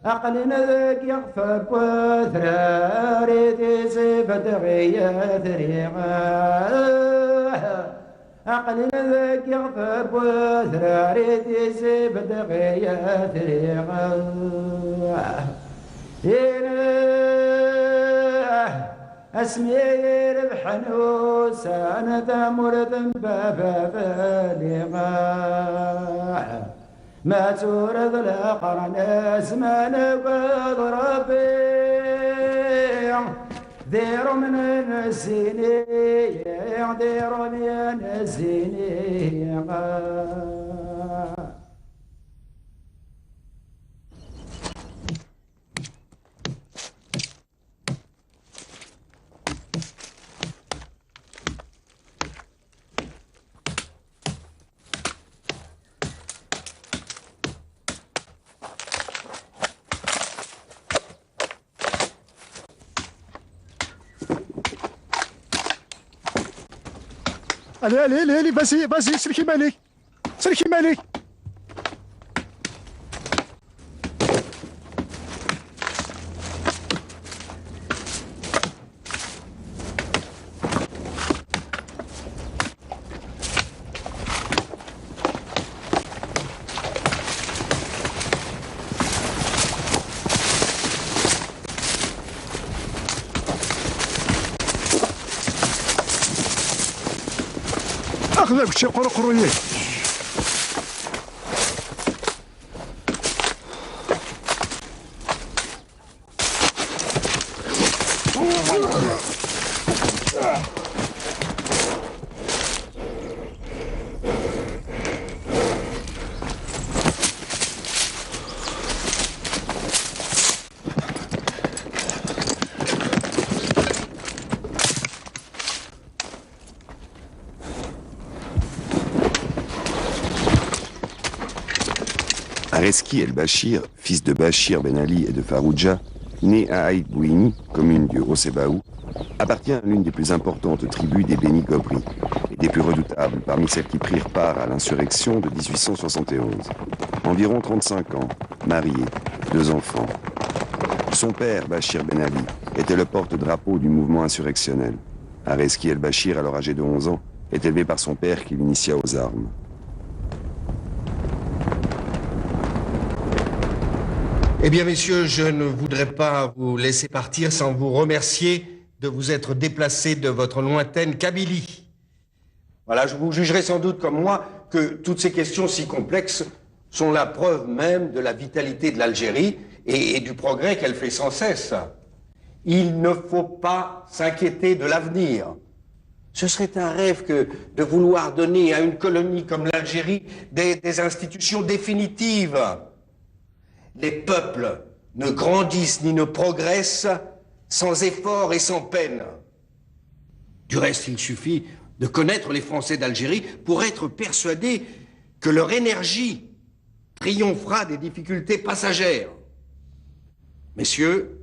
أقلنا ذاك يغفر وثراري تسيب دغيا ثريعا أقلنا ذاك يغفر وثراري تسيب دغيا ثريعا اسمي ربح نوسانة مرد بابا بالغا ما تورد القرن اسمان قد ربي دير من السيني دير من السيني allez, vas-y, سلكي مالك أخذك شي قروية Areski el-Bachir, fils de Bachir Ben Ali et de Farouja, né à Aïd Bouini, commune du Haut-Sebaou, appartient à l'une des plus importantes tribus des Béni Gobri et des plus redoutables parmi celles qui prirent part à l'insurrection de 1871. Environ 35 ans, marié, 2 enfants. Son père, Bachir Ben Ali, était le porte-drapeau du mouvement insurrectionnel. Areski el-Bachir, alors âgé de 11 ans, est élevé par son père qui l'initia aux armes. Eh bien, messieurs, je ne voudrais pas vous laisser partir sans vous remercier de vous être déplacés de votre lointaine Kabylie. Voilà, je vous jugerai sans doute comme moi que toutes ces questions si complexes sont la preuve même de la vitalité de l'Algérie et du progrès qu'elle fait sans cesse. Il ne faut pas s'inquiéter de l'avenir. Ce serait un rêve que de vouloir donner à une colonie comme l'Algérie des institutions définitives. Les peuples ne grandissent ni ne progressent sans effort et sans peine. Du reste, il suffit de connaître les Français d'Algérie pour être persuadé que leur énergie triomphera des difficultés passagères. Messieurs,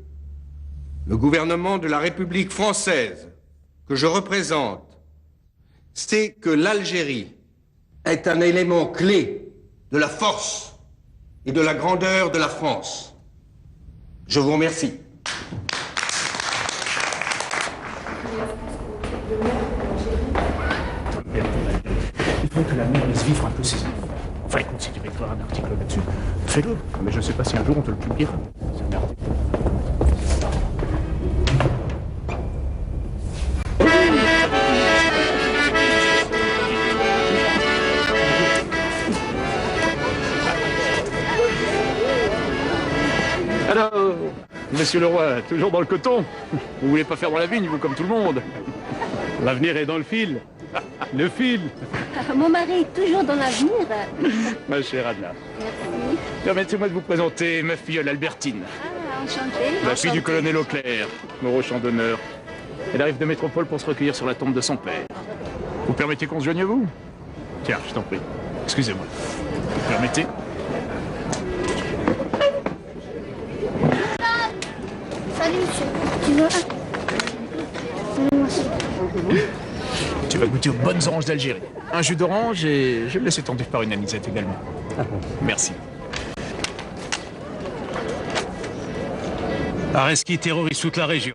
le gouvernement de la République française que je représente sait que l'Algérie est un élément clé de la force et de la grandeur de la France. Je vous remercie. Il faut que la mer laisse vivre un peu ses enfants. Enfin, écoute, si tu veux écrire un article là-dessus, fais-le. Mais je ne sais pas si un jour on te le publiera. C'est merde. Alors, monsieur le roi, toujours dans le coton? Vous voulez pas faire dans la vigne, vous, comme tout le monde? L'avenir est dans le fil. Le fil. Mon mari est toujours dans l'avenir. Ma chère Anna. Merci. Permettez-moi de vous présenter ma filleule Albertine. Ah, enchantée. La fille du colonel Auclair, Moreau champ d'honneur. Elle arrive de métropole pour se recueillir sur la tombe de son père. Vous permettez qu'on se joigne à vous? Tiens, je t'en prie. Excusez-moi. Vous permettez? Salut, monsieur. Tu veux Tu vas goûter aux bonnes oranges d'Algérie. Un jus d'orange et je vais me laisser tenter par une anisette également. Merci. Areski terrorise toute la région.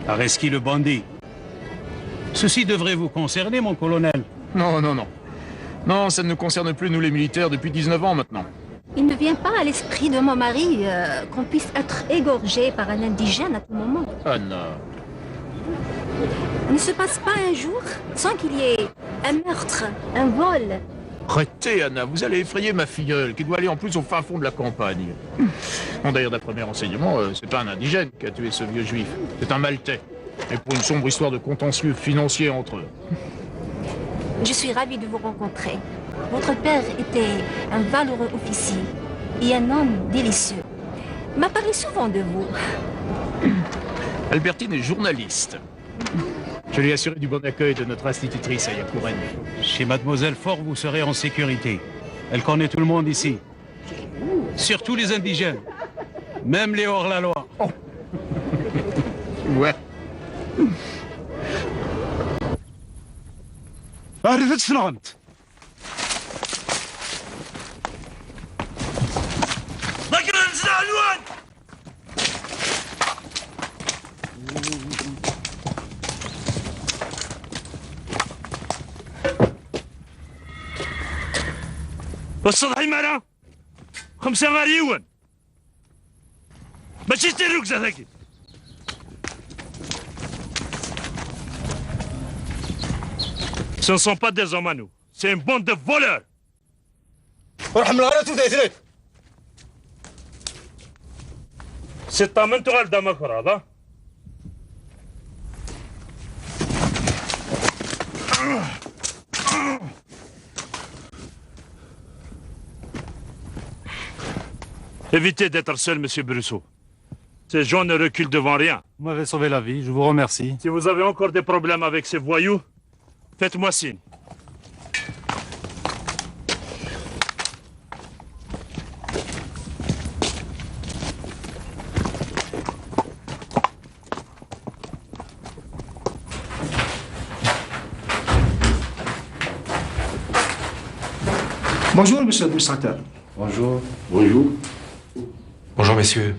Areski le bandit. Ceci devrait vous concerner, mon colonel. Non, non, non. Non, ça ne nous concerne plus, nous les militaires, depuis 19 ans maintenant. Il ne vient pas à l'esprit de mon mari qu'on puisse être égorgé par un indigène à tout moment. Anna. Il ne se passe pas un jour sans qu'il y ait un meurtre, un vol. Arrêtez, Anna, vous allez effrayer ma filleule, qui doit aller en plus au fin fond de la campagne. Bon, d'ailleurs, d'après mes renseignements, c'est pas un indigène qui a tué ce vieux juif, c'est un Maltais. Et pour une sombre histoire de contentieux financier entre eux. Je suis ravie de vous rencontrer. Votre père était un valeureux officier et un homme délicieux. M'a parlé souvent de vous. Albertine est journaliste. Je lui ai assuré du bon accueil de notre institutrice à Yakouren. Chez Mademoiselle Fort, vous serez en sécurité. Elle connaît tout le monde ici. Surtout les indigènes. Même les hors-la-loi. Oh. Ouais. عرفت شنو والسطحي معنا 5 مليون ماشي الركزة هذاك Ce ne sont pas des hommes à nous, c'est une bande de voleurs. C'est un mentoral d'Amakorada. Évitez d'être seul, monsieur Brusseau. Ces gens ne reculent devant rien. Vous m'avez sauvé la vie, je vous remercie. Si vous avez encore des problèmes avec ces voyous, faites-moi signe. Bonjour, monsieur l'administrateur. Bonjour. Bonjour. Bonjour, messieurs.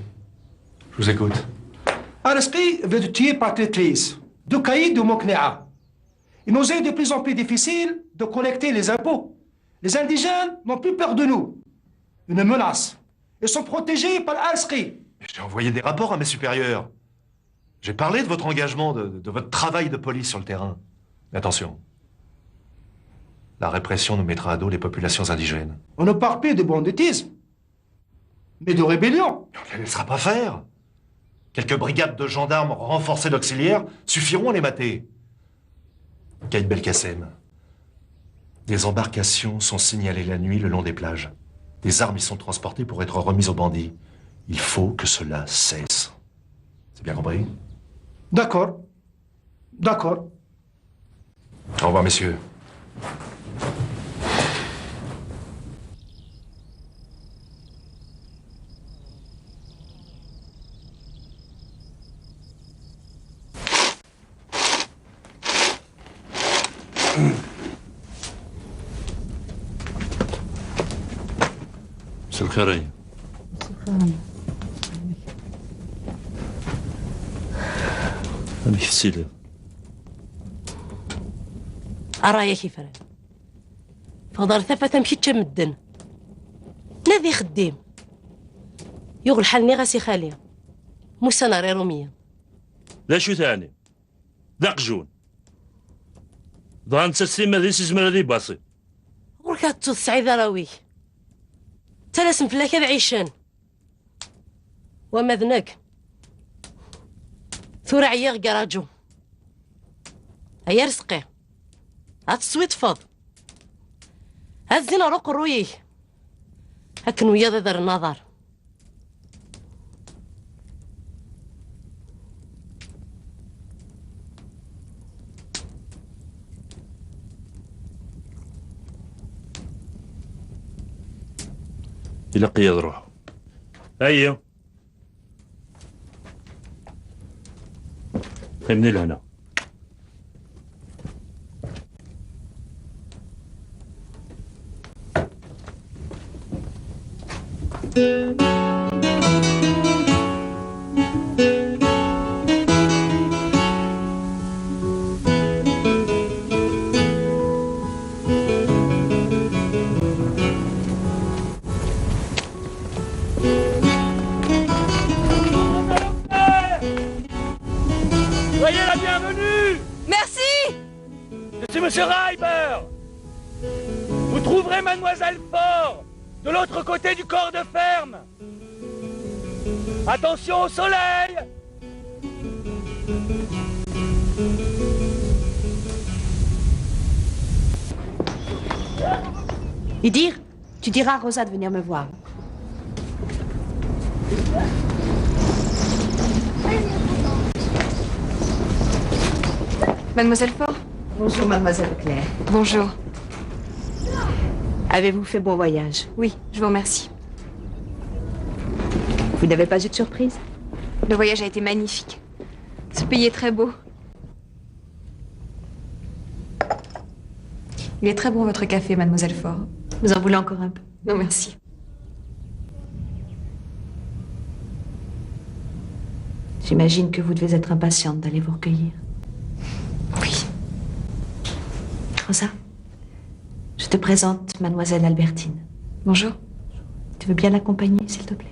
Je vous écoute. Areski veut te tuer par traîtrise, de caïd de Moknea. Il nous est de plus en plus difficile de collecter les impôts. Les indigènes n'ont plus peur de nous. Une menace. Ils sont protégés par Areski. J'ai envoyé des rapports à mes supérieurs. J'ai parlé de votre engagement, de votre travail de police sur le terrain. Mais attention. La répression nous mettra à dos les populations indigènes. On ne parle plus de banditisme, mais de rébellion. On ne les laissera pas faire. Quelques brigades de gendarmes renforcées d'auxiliaires suffiront à les mater. Caïd Belkacem. Des embarcations sont signalées la nuit le long des plages. Des armes y sont transportées pour être remises aux bandits. Il faut que cela cesse. C'est bien compris? D'accord. D'accord. Au revoir, messieurs. C'est le carré. difficile. أرايا كيفران فضل ثفة مشيت تمدن نادي خديم يغل حالني غاسي خالية موسى ناري رومية لا شو ثاني ذاق جون ضان تسليم هذي سيزمر هذي باصي وركات توث سعيدة راوي تلاسم فلاك هذا عيشان وما ذنك ثورة عيا غراجو هيا رزقي هاد السويت فاض هاد الزينة روق رويه هاكن ويا ذا النظر يلقي روحه هيا من لهنا Soyez la bienvenue! Merci! Je suis Monsieur Reiber. Vous trouverez Mademoiselle Ford de l'autre côté du corps de ferme. Attention au soleil! Idir, tu diras à Rosa de venir me voir. Mademoiselle Ford? Bonjour, Mademoiselle Claire. Bonjour. Avez-vous fait bon voyage? Oui, je vous remercie. Vous n'avez pas eu de surprise? Le voyage a été magnifique. Ce pays est très beau. Il est très bon votre café, Mademoiselle Ford. Vous en voulez encore un peu? Non, merci. J'imagine que vous devez être impatiente d'aller vous recueillir. Oui. Rosa, je te présente Mademoiselle Albertine. Bonjour. Tu veux bien l'accompagner, s'il te plaît?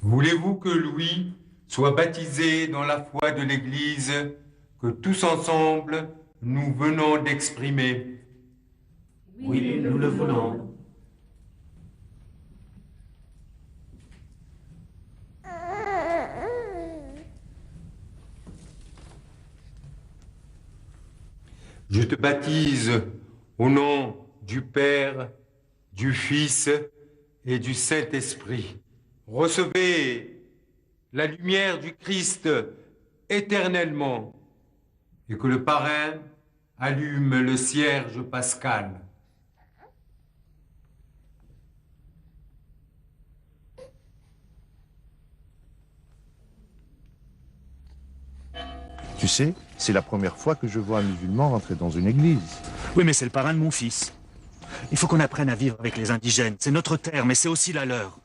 Voulez-vous que Louis soit baptisé dans la foi de l'Église que tous ensemble nous venons d'exprimer? Oui, nous le voulons. Je te baptise au nom du Père, du Fils et du Saint-Esprit. Recevez la lumière du Christ éternellement et que le parrain allume le cierge pascal. Tu sais, c'est la première fois que je vois un musulman rentrer dans une église. Oui, mais c'est le parrain de mon fils. Il faut qu'on apprenne à vivre avec les indigènes. C'est notre terre, mais c'est aussi la leur.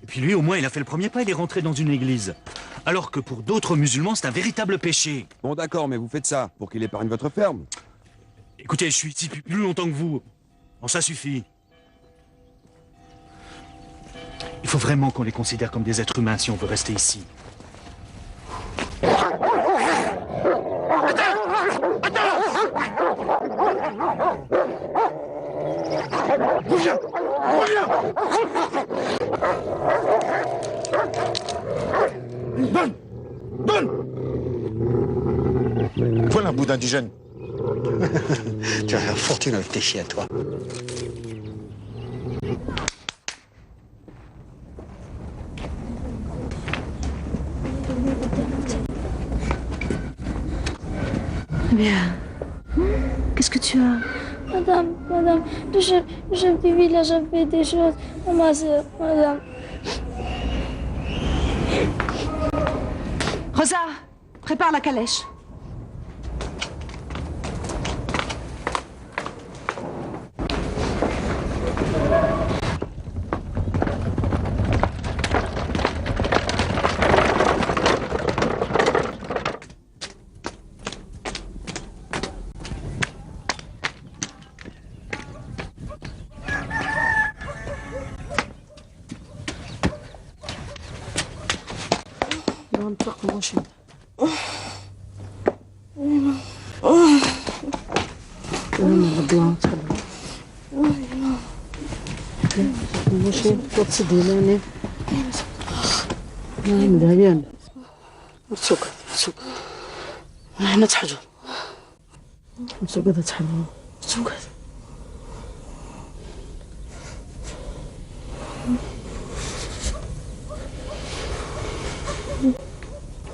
Et puis lui, au moins, il a fait le premier pas, il est rentré dans une église. Alors que pour d'autres musulmans, c'est un véritable péché. Bon d'accord, mais vous faites ça pour qu'il épargne votre ferme? Écoutez, je suis ici depuis plus longtemps que vous. Bon, ça suffit. Il faut vraiment qu'on les considère comme des êtres humains si on veut rester ici. Reviens! Reviens! Donne! Donne! Voilà un bout d'indigène. Tu as la fortune avec tes chiens, toi. Bien. Qu'est-ce que tu as? Madame, le chef du village a fait des choses à ma soeur, madame. Rosa, prépare la calèche. ماشي انا بدي اتكلم ماشي تصدي لاني انا مدهيان سوق احنا تحجر سوق هذا تحجر سوق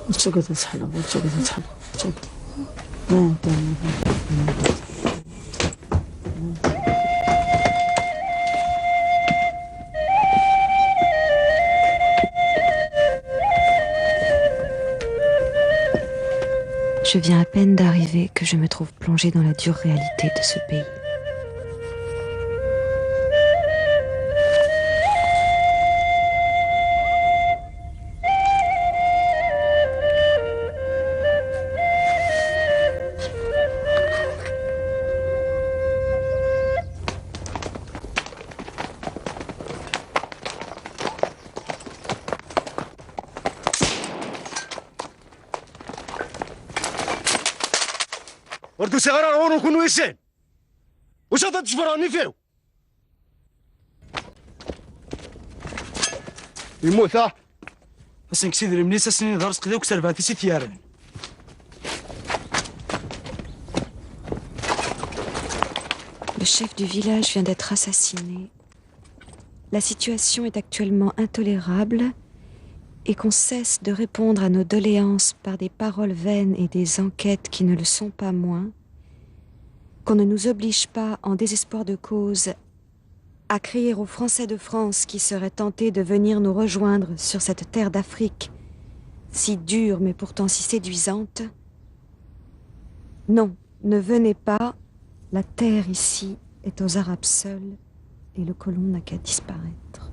السوق تسحب السوق تسحب السوق ما Je viens à peine d'arriver que je me trouve plongée dans la dure réalité de ce pays. وركو صغار راه نكونوا يسان واش هذا تجبراني فيه يموت بس نكسيدري مني سنين درس قدي وكسرفاتي سي ثيارن Le chef du village vient d'être assassiné. La situation est actuellement intolérable et qu'on cesse de répondre à nos doléances par des paroles vaines et des enquêtes qui ne le sont pas moins, qu'on ne nous oblige pas, en désespoir de cause, à crier aux Français de France qui seraient tentés de venir nous rejoindre sur cette terre d'Afrique, si dure mais pourtant si séduisante. Non, ne venez pas, la terre ici est aux Arabes seuls et le colon n'a qu'à disparaître.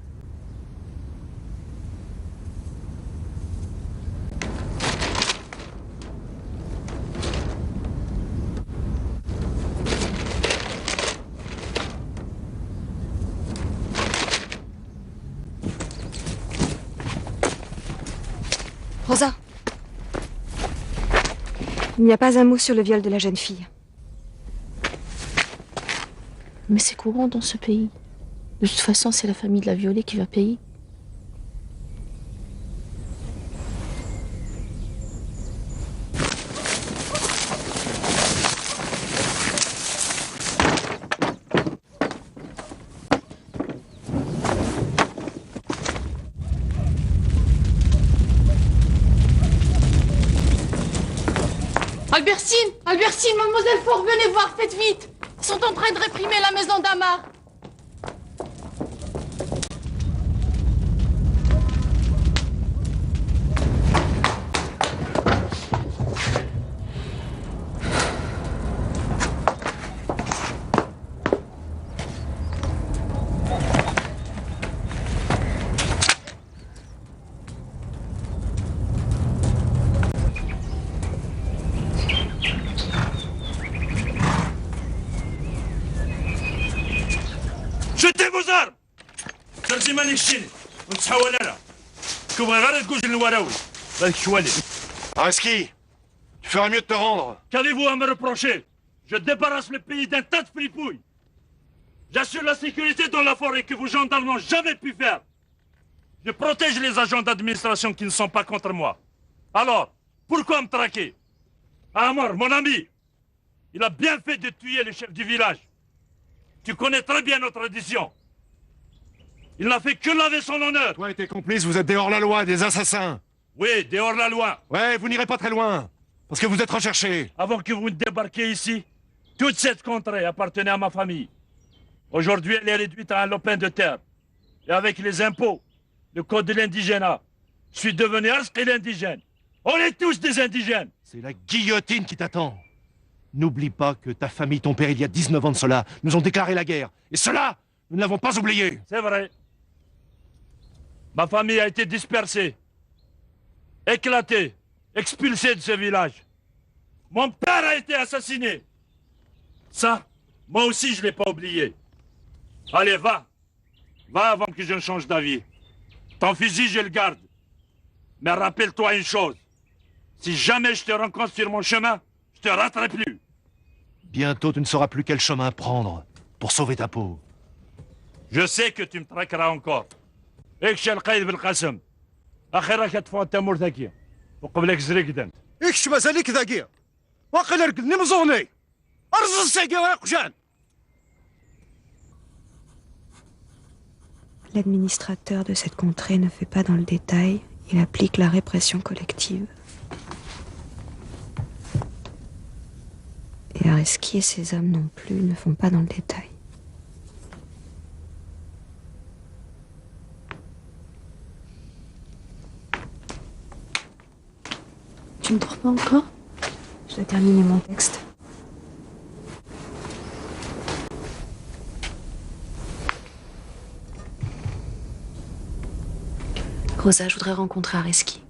Rosa, il n'y a pas un mot sur le viol de la jeune fille. Mais c'est courant dans ce pays. De toute façon, c'est la famille de la violée qui va payer. Albertine, mademoiselle Faure, venez voir, faites vite. Ils sont en train de réprimer la maison d'Amar. jetez vos armes ترجي ماني الشيني ونتحول انا كبغي غير تقول الوراوي هذاك شوالي Areski, tu ferais mieux de te rendre. Qu'avez-vous à me reprocher? Je débarrasse le pays d'un tas de fripouilles. J'assure la sécurité dans la forêt que vos gendarmes n'ont jamais pu faire. Je protège les agents d'administration qui ne sont pas contre moi. Alors, pourquoi me traquer? Amar, mon ami, il a bien fait de tuer le chef du village. Tu connais très bien notre tradition. Il n'a fait que laver son honneur. Toi et tes complices, vous êtes des hors-la-loi, des assassins. Oui, des hors-la-loi. Ouais, vous n'irez pas très loin, parce que vous êtes recherchés. Avant que vous ne débarquiez ici, toute cette contrée appartenait à ma famille. Aujourd'hui, elle est réduite à un lopin de terre. Et avec les impôts, le code de l'indigénat, je suis devenu Arsqi l'indigène. On est tous des indigènes. C'est la guillotine qui t'attend. N'oublie pas que ta famille, ton père, il y a 19 ans de cela, nous ont déclaré la guerre. Et cela, nous ne l'avons pas oublié. C'est vrai. Ma famille a été dispersée, éclatée, expulsée de ce village. Mon père a été assassiné. Ça, moi aussi, je ne l'ai pas oublié. Allez, va. Va avant que je ne change d'avis. Ton fusil, je le garde. Mais rappelle-toi une chose. Si jamais je te rencontre sur mon chemin, je te raterai plus. Bientôt, tu ne sauras plus quel chemin prendre pour sauver ta peau. Je sais que tu me traqueras encore. اكش القايد بالقسم اخيرا كتفوت تامور ذكي وقبلك زريك دنت اكش مازالك ذكي واقيلا رقدني مزوني ارز الساقي يا قجان. L'administrateur de cette contrée ne fait pas dans le détail, il applique la répression collective. Et Areski et ses hommes non plus ne font pas dans le détail. Tu ne dors pas encore? Je dois terminer mon texte. Rosa, je voudrais rencontrer Areski.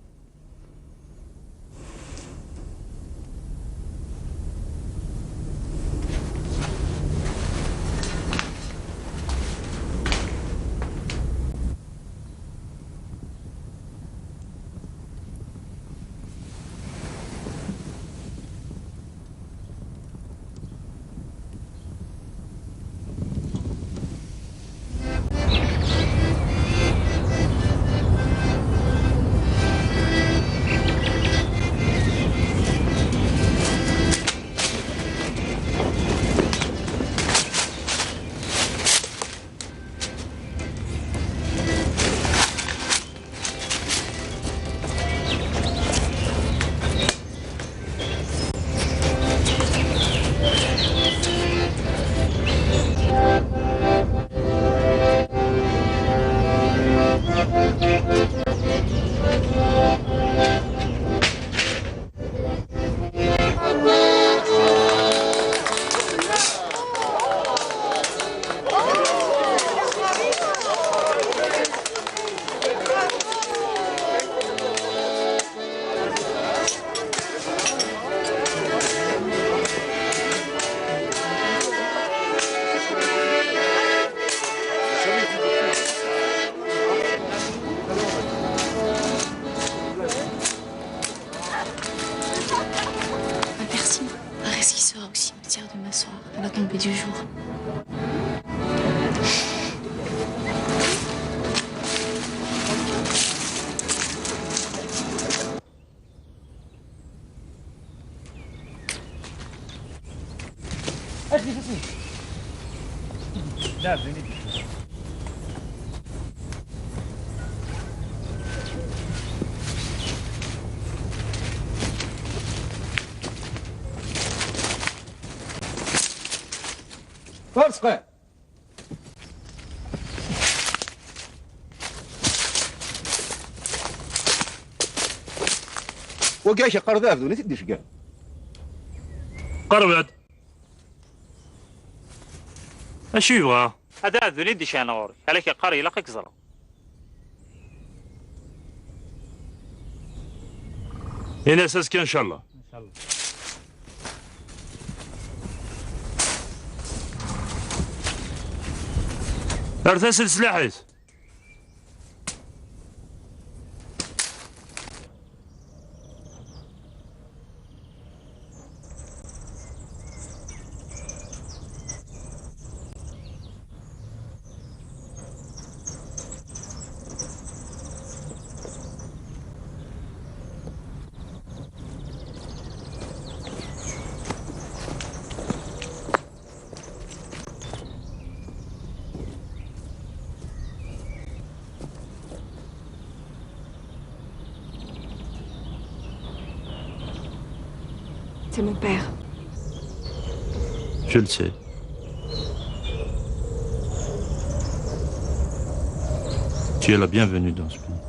Du jour. فرصة وقاش قرضاف دوني تديش كاع قربت اش يبغى هذا ذوني ديش انا غوري عليك قاري لقيك زرا هنا اساسك ان شاء الله ان شاء الله ارتسل سلاحيت C'est mon père. Je le sais. Tu es la bienvenue dans ce pays.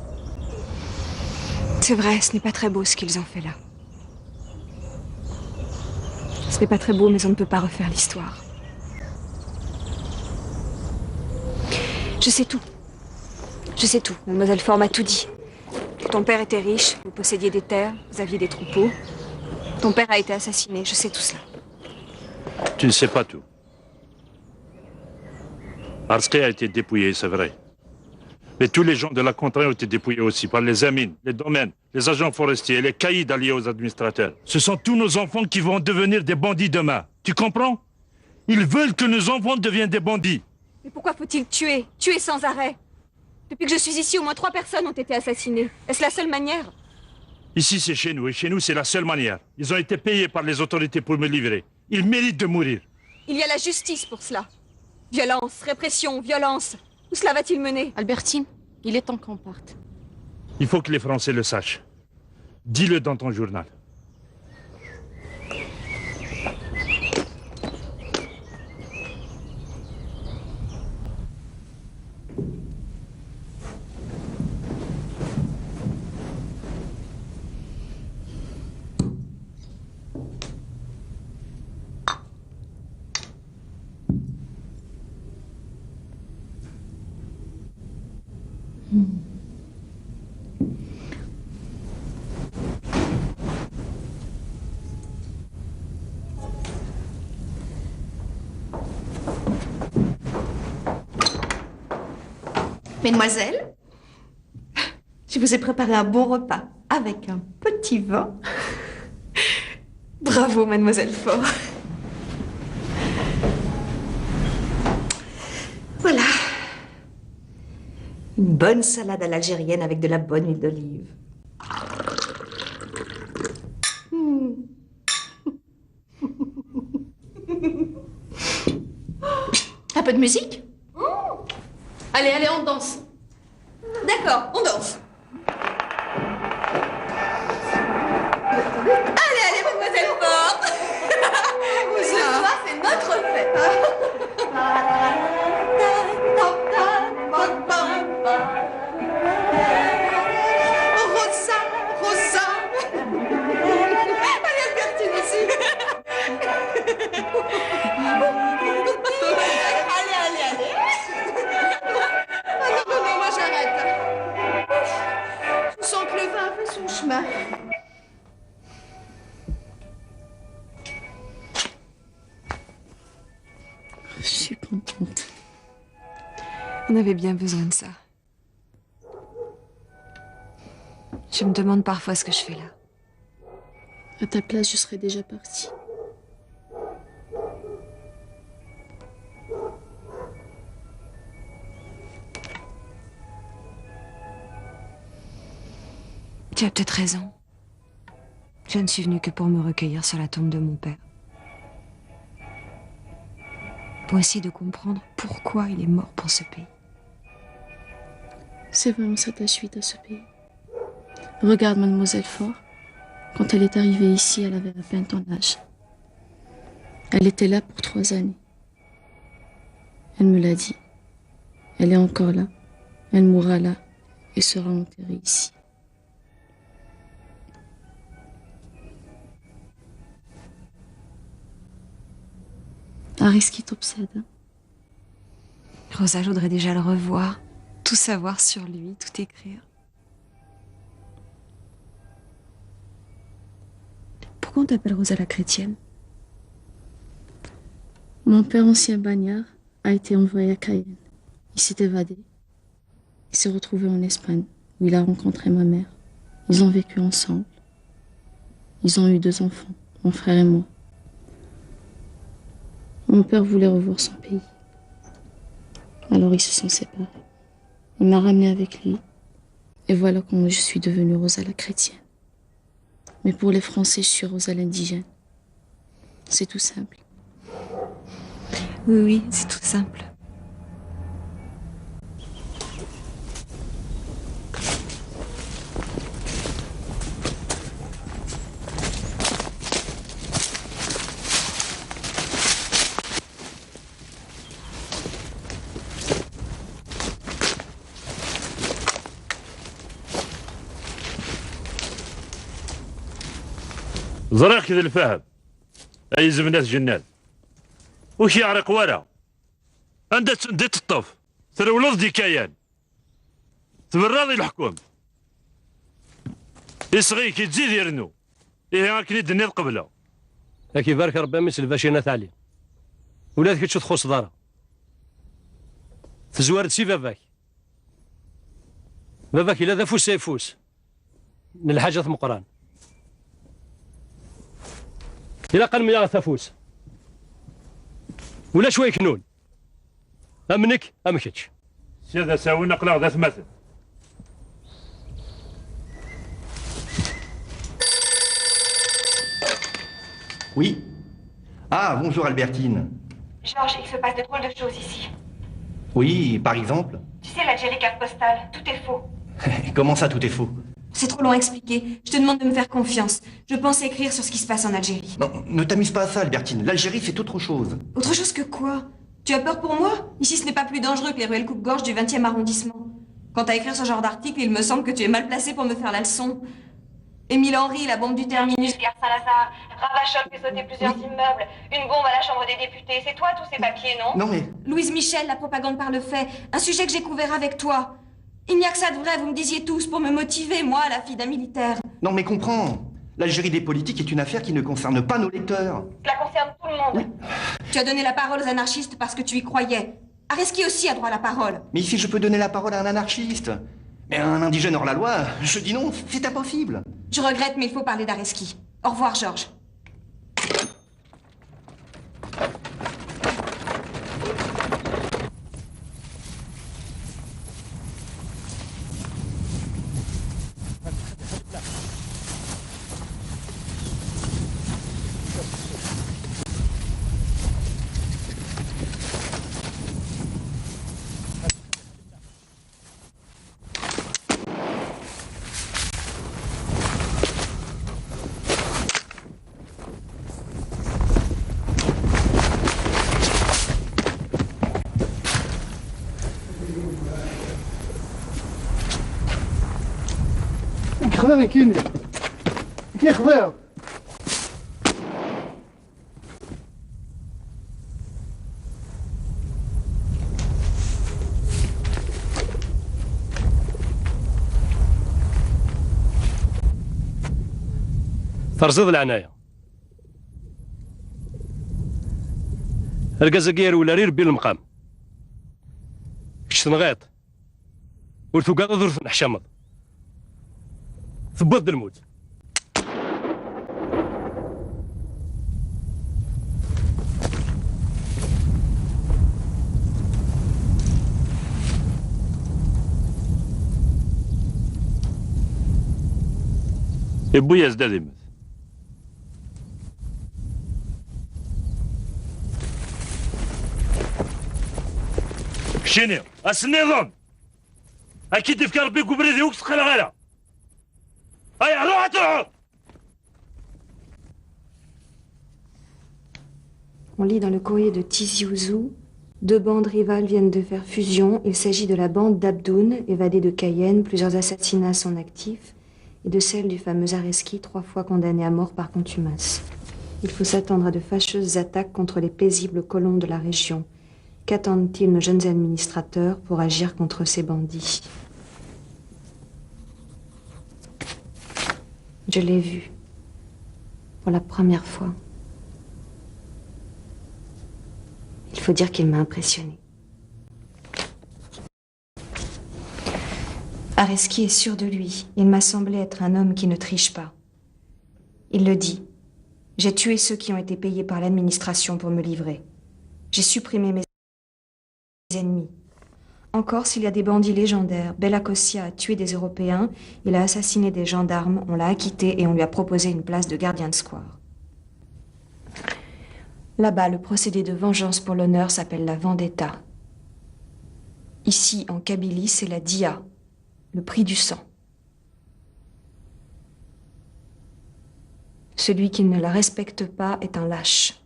C'est vrai, ce n'est pas très beau ce qu'ils ont fait là. Ce n'est pas très beau, mais on ne peut pas refaire l'histoire. Je sais tout. Je sais tout. Mademoiselle Faure m'a tout dit. Ton père était riche, vous possédiez des terres, vous aviez des troupeaux. Ton père a été assassiné, je sais tout cela. Tu ne sais pas tout. Areski a été dépouillé, c'est vrai. Mais tous les gens de la contrée ont été dépouillés aussi par les amines, les domaines, les agents forestiers et les caïds alliés aux administrateurs. Ce sont tous nos enfants qui vont devenir des bandits demain. Tu comprends? Ils veulent que nos enfants deviennent des bandits. Mais pourquoi faut-il tuer? Tuer sans arrêt? Depuis que je suis ici, au moins 3 personnes ont été assassinées. Est-ce la seule manière? Ici, c'est chez nous, et chez nous, c'est la seule manière. Ils ont été payés par les autorités pour me livrer. Ils méritent de mourir. Il y a la justice pour cela. Violence, répression, violence. Où cela va-t-il mener? Albertine, il est temps qu'on parte. Il faut que les Français le sachent. Dis-le dans ton journal. Mesdemoiselles, je vous ai préparé un bon repas avec un petit vin. Bravo, mademoiselle Faure. Voilà. Une bonne salade à l'algérienne avec de la bonne huile d'olive. Un peu de musique? Allez, allez, on danse. D'accord, on danse. Allez, allez, mademoiselle Faure. Ce soir, c'est notre fête. Rosa, Rosa. Allez, Albertine aussi. Allez, allez, allez. Ah non, non, non, moi j'arrête. Je sens que le vin a fait son chemin. Je suis contente. On avait bien besoin de ça. Je me demande parfois ce que je fais là. À ta place, je serais déjà partie. Tu as peut-être raison. Je ne suis venue que pour me recueillir sur la tombe de mon père. Pour essayer de comprendre pourquoi il est mort pour ce pays. C'est vrai, on s'attache vite à ce pays. Regarde mademoiselle Faure. Quand elle est arrivée ici, elle avait à peine ton âge. Elle était là pour 3 années. Elle me l'a dit. Elle est encore là. Elle mourra là et sera enterrée ici. Harry, ce qui t'obsède? Rosa, je voudrais déjà le revoir, tout savoir sur lui, tout écrire. Pourquoi on t'appelle Rosa la chrétienne? Mon père, ancien bagnard, a été envoyé à Cayenne. Il s'est évadé. Il s'est retrouvé en Espagne, où il a rencontré ma mère. Ils ont vécu ensemble. Ils ont eu 2 enfants, mon frère et moi. Mon père voulait revoir son pays. Alors ils se sont séparés. Il m'a ramenée avec lui. Et voilà comment je suis devenue Rosa la chrétienne. Mais pour les Français, je suis Rosa l'indigène. C'est tout simple. Oui, oui, c'est tout simple. زرق ذي الفهد أي زمنات جنات وش يعرق ورا عندك دي تطف ترولض دي كيان تبراضي الحكوم يصغي كي تزيد يرنو إيه هاك ندني قبله لكن بارك ربي مثل باشينا تاعلي ولادك تشوف تخص دارا تزوارد سي باباك باباك إلا ذا فوس سيفوس من الحاجة مقران إلا قال مياه ثفوس ولا شوي كنون أمنك أمكتش سيدا ساوي نقلع ذات مثل. Oui. Ah, bonjour Albertine. Georges, il se passe de drôles de choses ici. Oui, par exemple. Tu sais, l'Algérie carte postale, tout est faux. Comment ça, tout est faux? C'est trop long à expliquer. Je te demande de me faire confiance. Je pense écrire sur ce qui se passe en Algérie. Non, ne t'amuse pas à ça, Albertine. L'Algérie, c'est autre chose. Autre chose que quoi? Tu as peur pour moi? Ici, ce n'est pas plus dangereux que les ruelles coupe-gorge du 20e arrondissement. Quant à écrire ce genre d'article, il me semble que tu es mal placé pour me faire la leçon. Émile Henry, la bombe du terminus, Pierre Salazar, Ravachol fait sauter plusieurs immeubles, une bombe à la Chambre des députés. C'est toi tous ces papiers, non? Non, mais... Louise Michel, la propagande par le fait. Un sujet que j'ai couvert avec toi. Il n'y a que ça de vrai, vous me disiez tous, pour me motiver, moi, la fille d'un militaire. Non, mais comprends. L'Algérie des politiques est une affaire qui ne concerne pas nos lecteurs. Cela concerne tout le monde. Oui. Tu as donné la parole aux anarchistes parce que tu y croyais. Areski aussi a droit à la parole. Mais ici, je peux donner la parole à un anarchiste. Mais à un indigène hors la loi, je dis non, c'est impossible. Je regrette, mais il faut parler d'Areski. Au revoir, Georges. خذها كيني كي خذها فرزض العناية القزقير ولا رير بين المقام كش تنغيط ورثوقات ظرف نحشمض ثبت الموت ابويا ازداد شنو النظام اكيد في ربي كبريدي وقت خلغاله هيا روح تروح. On lit dans le courrier de Tizi Ouzou, deux bandes rivales viennent de faire fusion. Il s'agit de la bande d'Abdoun, évadée de Cayenne. Plusieurs assassinats sont actifs. Et de celle du fameux Areski, 3 fois condamné à mort par contumace. Il faut s'attendre à de fâcheuses attaques contre les paisibles colons de la région. Qu'attendent-ils nos jeunes administrateurs pour agir contre ces bandits? Je l'ai vu. Pour la première fois. Il faut dire qu'il m'a impressionné. Areski est sûr de lui. Il m'a semblé être un homme qui ne triche pas. Il le dit. J'ai tué ceux qui ont été payés par l'administration pour me livrer. J'ai supprimé mes ennemis. Encore s'il y a des bandits légendaires, Bella Kossia a tué des Européens, il a assassiné des gendarmes, on l'a acquitté et on lui a proposé une place de gardien de square. Là-bas, le procédé de vengeance pour l'honneur s'appelle la vendetta. Ici, en Kabylie, c'est la dia, le prix du sang. Celui qui ne la respecte pas est un lâche.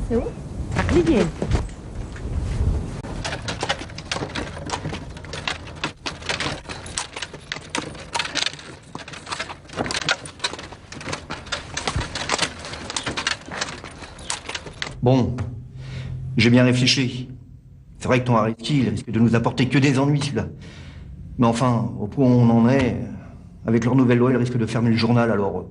فرنساوي عقليين. Bon, j'ai bien réfléchi. C'est vrai que ton Areski, il risque de nous apporter que des ennuis, celui-là. Mais enfin, au point où on en est, avec leur nouvelle loi, ils risquent de fermer le journal, alors...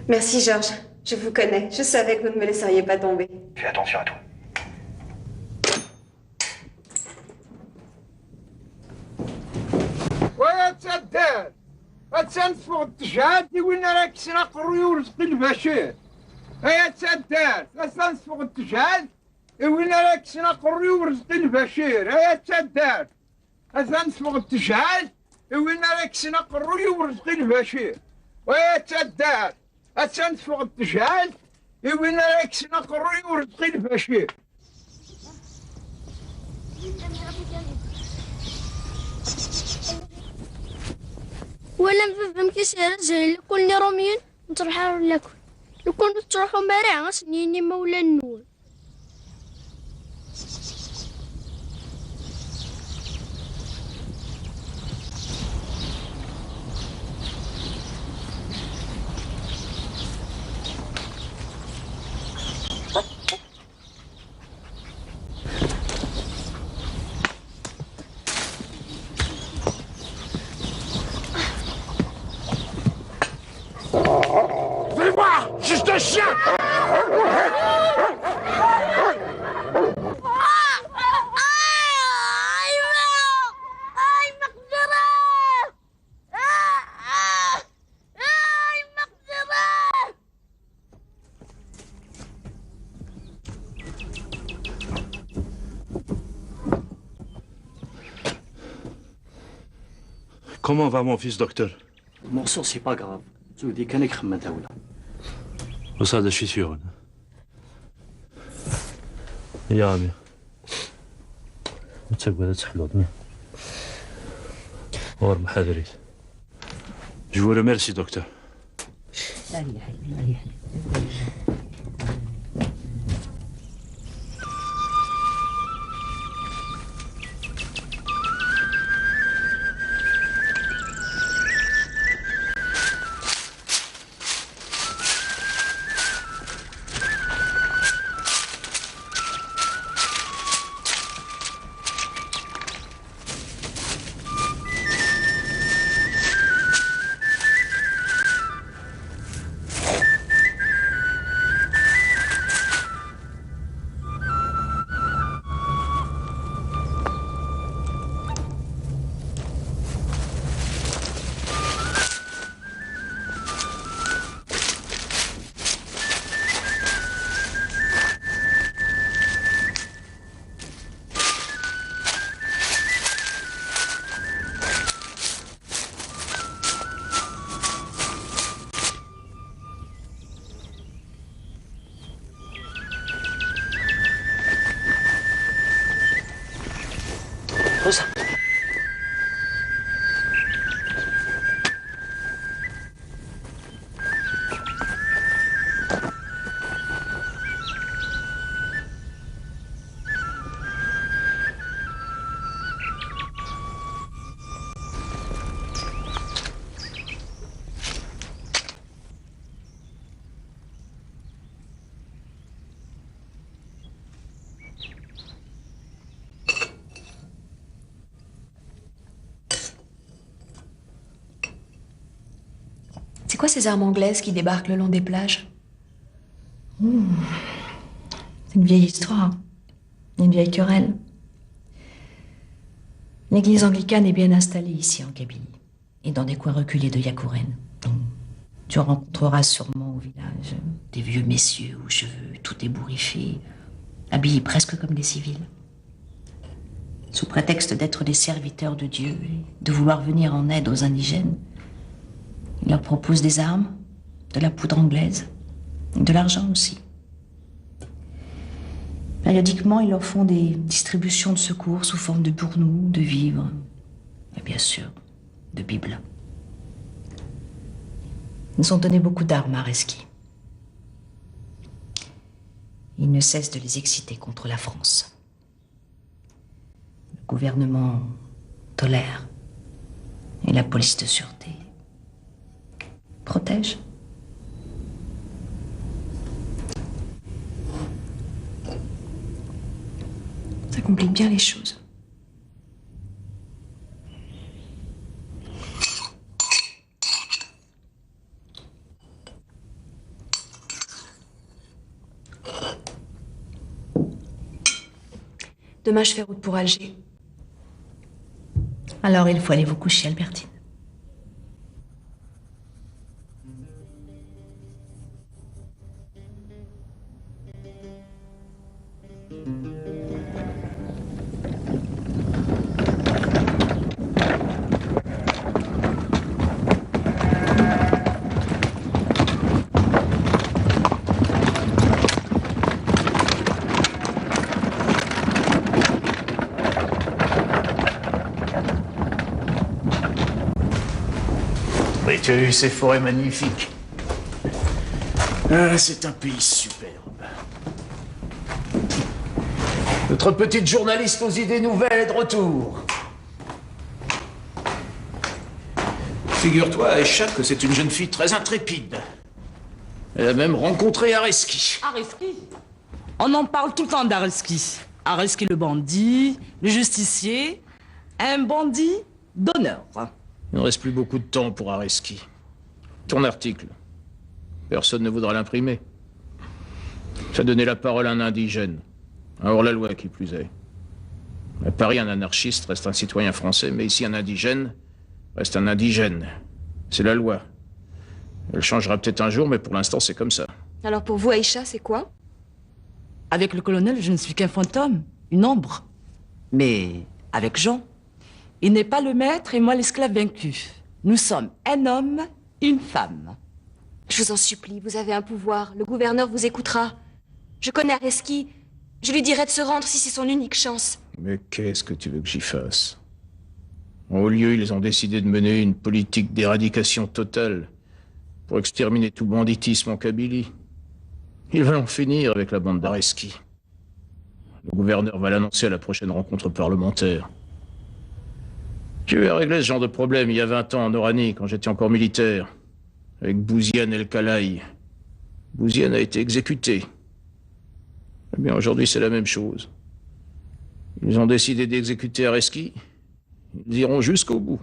Merci, Georges. Je vous connais. Je savais que vous ne me laisseriez pas tomber. Fais attention à toi. ويا تسداد اتسنفو التجهات وين راك سرق الريول رزق البشير يا تسداد اتسنفو التجهات وين راك سرق الريول رزق البشير يا تسداد اتسنفو التجهات وين راك سرق الريول رزق البشير ويا تسداد اتسنفو التجهات وين راك سرق الريول رزق البشير ولا مفهم كيسير زي كلني روميين نترحى لكم لو كنتو تروحوا مريع غسنيني مولا النور Fais-moi, juste un chien. Comment va mon fils, docteur? Le morceau, c'est pas grave. Tu dis qu'un écran maintenant. Ça, je suis sûr. يا عمي تقعد تحلوطني اور محاضريت. Je vous remercie, docteur. C'est quoi ces armes anglaises qui débarquent le long des plages? C'est une vieille histoire, une vieille querelle. L'église anglicane est bien installée ici en Kabylie et dans des coins reculés de Yakouren. Tu rencontreras sûrement au village des vieux messieurs aux cheveux tout ébouriffés, habillés presque comme des civils. Sous prétexte d'être des serviteurs de Dieu et de vouloir venir en aide aux indigènes, ils leur proposent des armes, de la poudre anglaise, de l'argent aussi. Périodiquement, ils leur font des distributions de secours sous forme de bournou, de vivres et bien sûr, de bibles. Ils ont donné beaucoup d'armes à Areski. Il ne cesse de les exciter contre la France. Le gouvernement tolère et la police de sûreté protège. Ça complique bien les choses. Demain, je fais route pour Alger. Alors il faut aller vous coucher, Albertine. Mais tu as eu ces forêts magnifiques. Ah, c'est un pays superbe. Notre petite journaliste aux idées nouvelles est de retour. Figure-toi, Aïcha, que c'est une jeune fille très intrépide. Elle a même rencontré Areski. Areski? On en parle tout le temps d'Areski. Areski le bandit, le justicier, un bandit d'honneur. Il ne reste plus beaucoup de temps pour Areski. Ton article. Personne ne voudra l'imprimer. Ça donnait la parole à un indigène. Un hors-la-loi qui plus est. À Paris, un anarchiste reste un citoyen français, mais ici, un indigène reste un indigène. C'est la loi. Elle changera peut-être un jour, mais pour l'instant, c'est comme ça. Alors pour vous, Aïcha, c'est quoi? Avec le colonel, je ne suis qu'un fantôme, une ombre. Mais avec Jean, il n'est pas le maître et moi l'esclave vaincu. Nous sommes un homme, une femme. Je vous en supplie, vous avez un pouvoir. Le gouverneur vous écoutera. Je connais Areski. Je lui dirai de se rendre si c'est son unique chance. Mais qu'est-ce que tu veux que j'y fasse? En haut lieu, ils ont décidé de mener une politique d'éradication totale pour exterminer tout banditisme en Kabylie. Ils veulent en finir avec la bande d'Areski. Le gouverneur va l'annoncer à la prochaine rencontre parlementaire. J'ai eu à régler ce genre de problème il y a 20 ans en Oranie, quand j'étais encore militaire, avec Bouziane El Kalaï. Bouziane a été exécuté. Eh bien, aujourd'hui, c'est la même chose. Ils ont décidé d'exécuter Areski. Ils iront jusqu'au bout.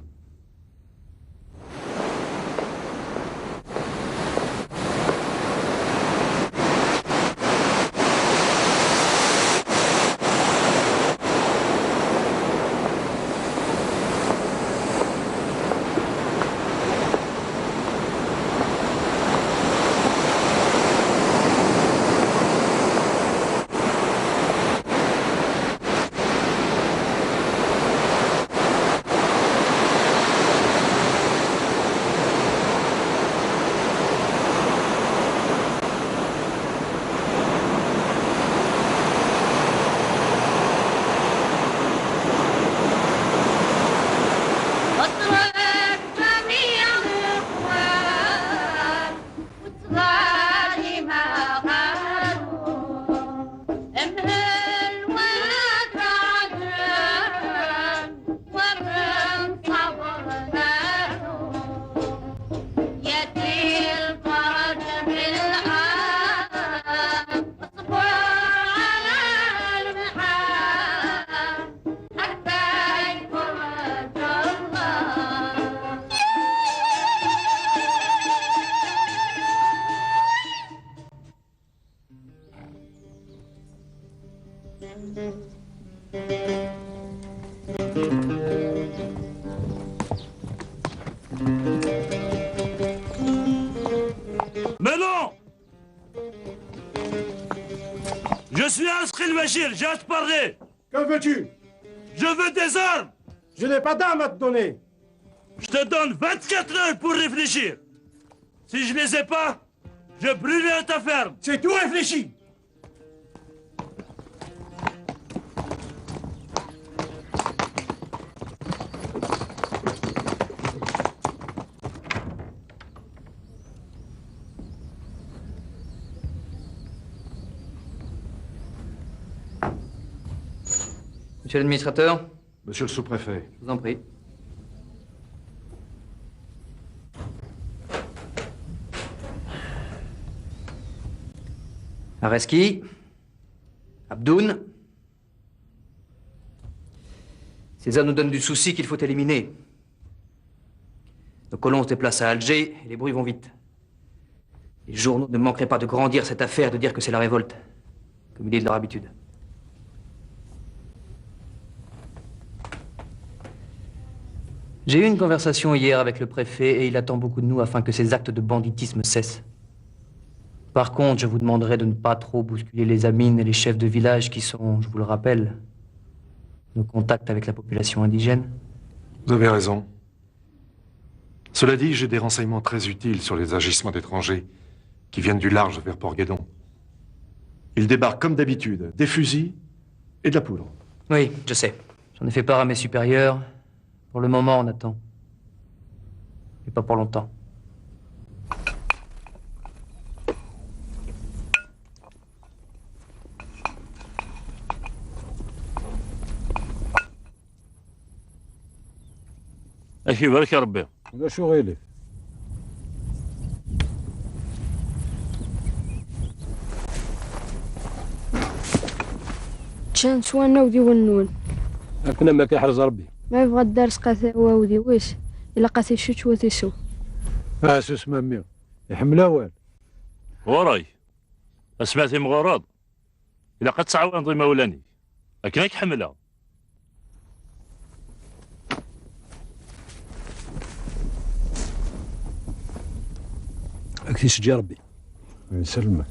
Mais non! Je suis Askil Bachir, j'ai hâte de parler. Que veux-tu? Je veux des armes. Je n'ai pas d'armes à te donner. Je te donne 24 heures pour réfléchir. Si je les ai pas, je brûlerai ta ferme. C'est tout réfléchi. Monsieur l'administrateur? Monsieur le sous-préfet. Je vous en prie. Areski, Abdoun. Ces hommes nous donnent du souci qu'il faut éliminer. Nos colons se déplacent à Alger et les bruits vont vite. Les journaux ne manqueraient pas de grandir cette affaire et de dire que c'est la révolte, comme il est de leur habitude. J'ai eu une conversation hier avec le préfet et il attend beaucoup de nous afin que ces actes de banditisme cessent. Par contre, je vous demanderai de ne pas trop bousculer les amines et les chefs de village qui sont, je vous le rappelle, nos contacts avec la population indigène. Vous avez raison. Cela dit, j'ai des renseignements très utiles sur les agissements d'étrangers qui viennent du large vers Port-Guédon. Ils débarquent comme d'habitude, des fusils et de la poudre. Oui, je sais. J'en ai fait part à mes supérieurs. Pour le moment, on attend. Mais pas pour longtemps. اش يبارك يا ربي ولا شو غيلك تشان سوانا ودي ونون لكن ما كيحرز ربي ما يبغى الدارس قاثي ودي ويش إلا قاثي شوت وتيسو سوس مامي يحملها وين وراي سمعتي مغرض الا قد تعاون ضي مولاني لكن هيك حملها اكثر شجي ربي يسلمك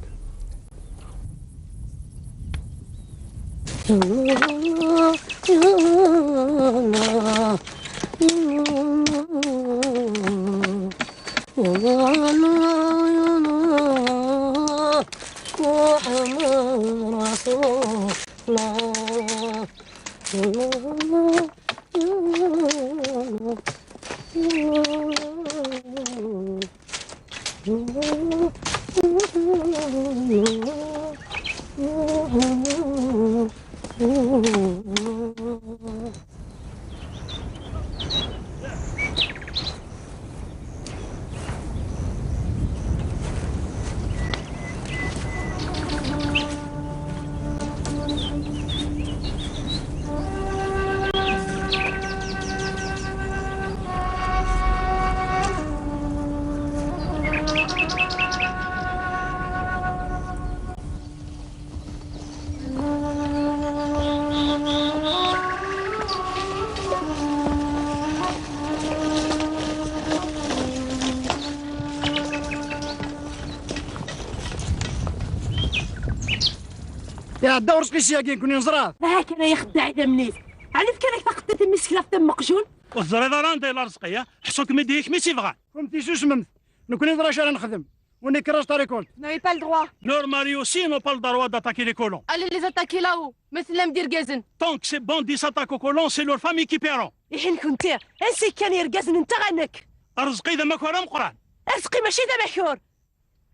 يا الدور سقيسي كي كوني نزرات هكذا يا خداع دمنيت عرف كيفاش تقدت المسكله في دم مقجون والزريضه راندي لا رزقيه حسوك مديك مي تيبغى كنتي سوس ممت نكون نزرا شارع نخدم ونكراج طاريكول n'avez pas le droit. Normali aussi n'ont pas le droit d'attaquer les colons. Allez les attaquer là-haut, مثل مدير جازن. Tant que ces bandits s'attaquent aux colons, c'est leur famille qui paieront. إحنا كنت انسي كان يرجزن انت غنك رزقي ذا مكورا مقران. رزقي ماشي ذا محور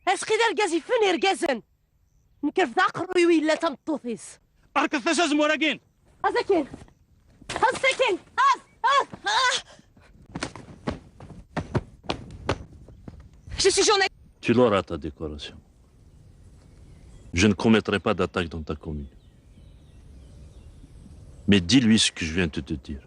رزقي ذا الجازي فين يرجزن نكرف ذا قروي ولا تمطوفيس أركض ثساز موراقين. أزكين أزكين Je suis journaliste. Tu l'auras ta décoration. Je ne commettrai pas d'attaque dans ta commune. Mais dis-lui ce que je viens de te dire.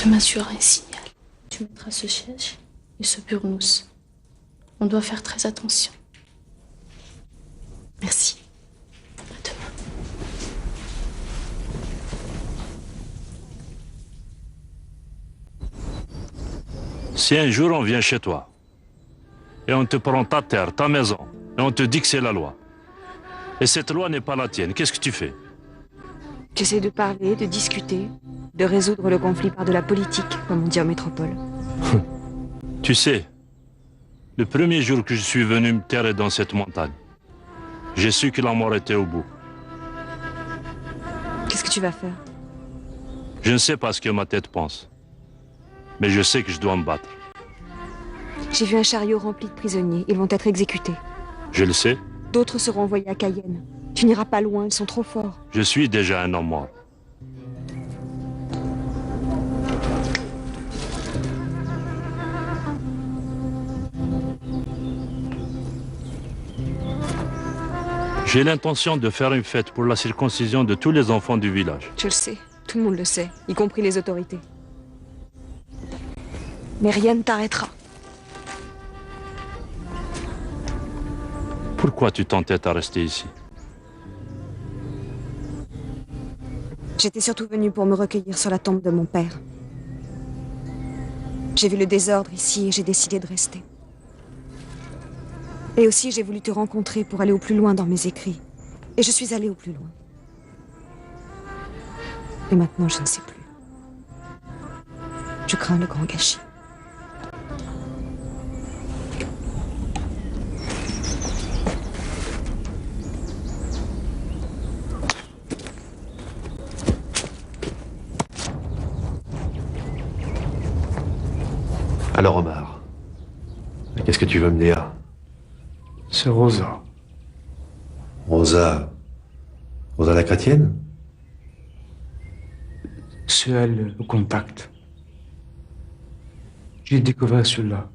Demain, tu auras un signal. Tu mettras ce siège et ce burnous. On doit faire très attention. Merci. À demain. Si un jour on vient chez toi et on te prend ta terre, ta maison, et on te dit que c'est la loi, et cette loi n'est pas la tienne, qu'est-ce que tu fais? Tu essaies de parler, de discuter, de résoudre le conflit par de la politique, comme on dit en métropole. Tu sais, le premier jour que je suis venu me terrer dans cette montagne, j'ai su que la mort était au bout. Qu'est-ce que tu vas faire? Je ne sais pas ce que ma tête pense, mais je sais que je dois me battre. J'ai vu un chariot rempli de prisonniers. Ils vont être exécutés. Je le sais, D'autres seront envoyés à Cayenne. Tu n'iras pas loin, ils sont trop forts. je suis déjà un homme mort. J'ai l'intention de faire une fête pour la circoncision de tous les enfants du village. Je le sais, tout le monde le sait, y compris les autorités. Mais rien ne t'arrêtera. Pourquoi tu t'entêtes à rester ici? J'étais surtout venue pour me recueillir sur la tombe de mon père. J'ai vu le désordre ici et j'ai décidé de rester. Et aussi, j'ai voulu te rencontrer pour aller au plus loin dans mes écrits. Et je suis allée au plus loin. Et maintenant, je ne sais plus. Je crains le grand gâchis. Alors Omar, qu'est-ce que tu veux me dire? C'est Rosa. Rosa... Rosa la chrétienne? C'est elle, le contact. J'ai découvert cela.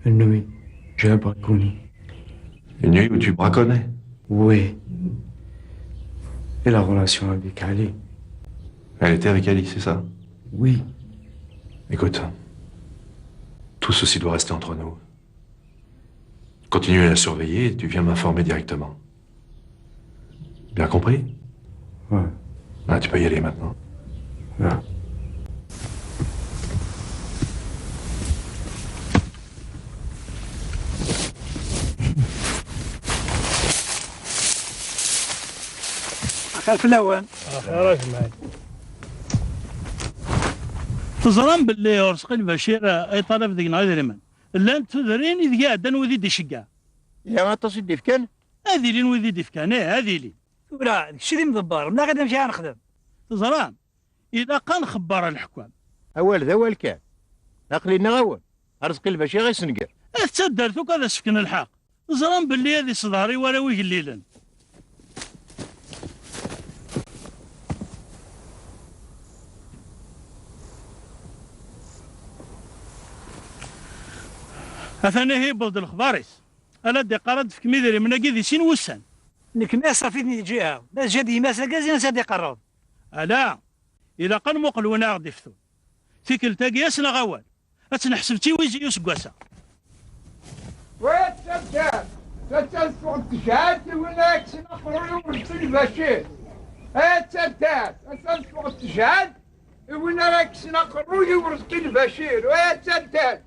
Une nuit, j'ai braconné. Une nuit où tu braconnais? Oui. Et la relation avec Ali. Elle était avec Ali, c'est ça? Oui. Écoute, tout ceci doit rester entre nous. Continue à la surveiller et tu viens m'informer directement. Bien compris? Ouais. Ah, tu peux y aller maintenant. Ouais. خلف الاوان راك معي تزرم باللي ورسق البشير اي طلب ذيك نادر من لان تدرين اذ قاعد وذي دشقا يا ما تصل ديفكان هذه لي وذي دفكان هذه لي ولا الشيء اللي مدبر من غادي نمشي نخدم تزرم اذا كان خبر الحكام اول ذا اول كان نقلي نغول رزق البشير غير سنقر تسدرتو كذا سكن الحق تزرم باللي هذه صداري ولا ويقليلا أثنى هي بلد الخباريس ألا دي قرد في كميدري من أجي سين وسن نك ناس صافيني جهة بس جدي ما سجازين سادي قرض ألا إذا قن مقل ونا غدفتو تيكل تاقي أسنا غوال أتنحسب تي ويجي يسقاسا وين تبدا تتنفع التجاد وينك سنقرر ورسل البشير تبدا تتنفع التجاد وينك سنقرر ورسل البشير تبدا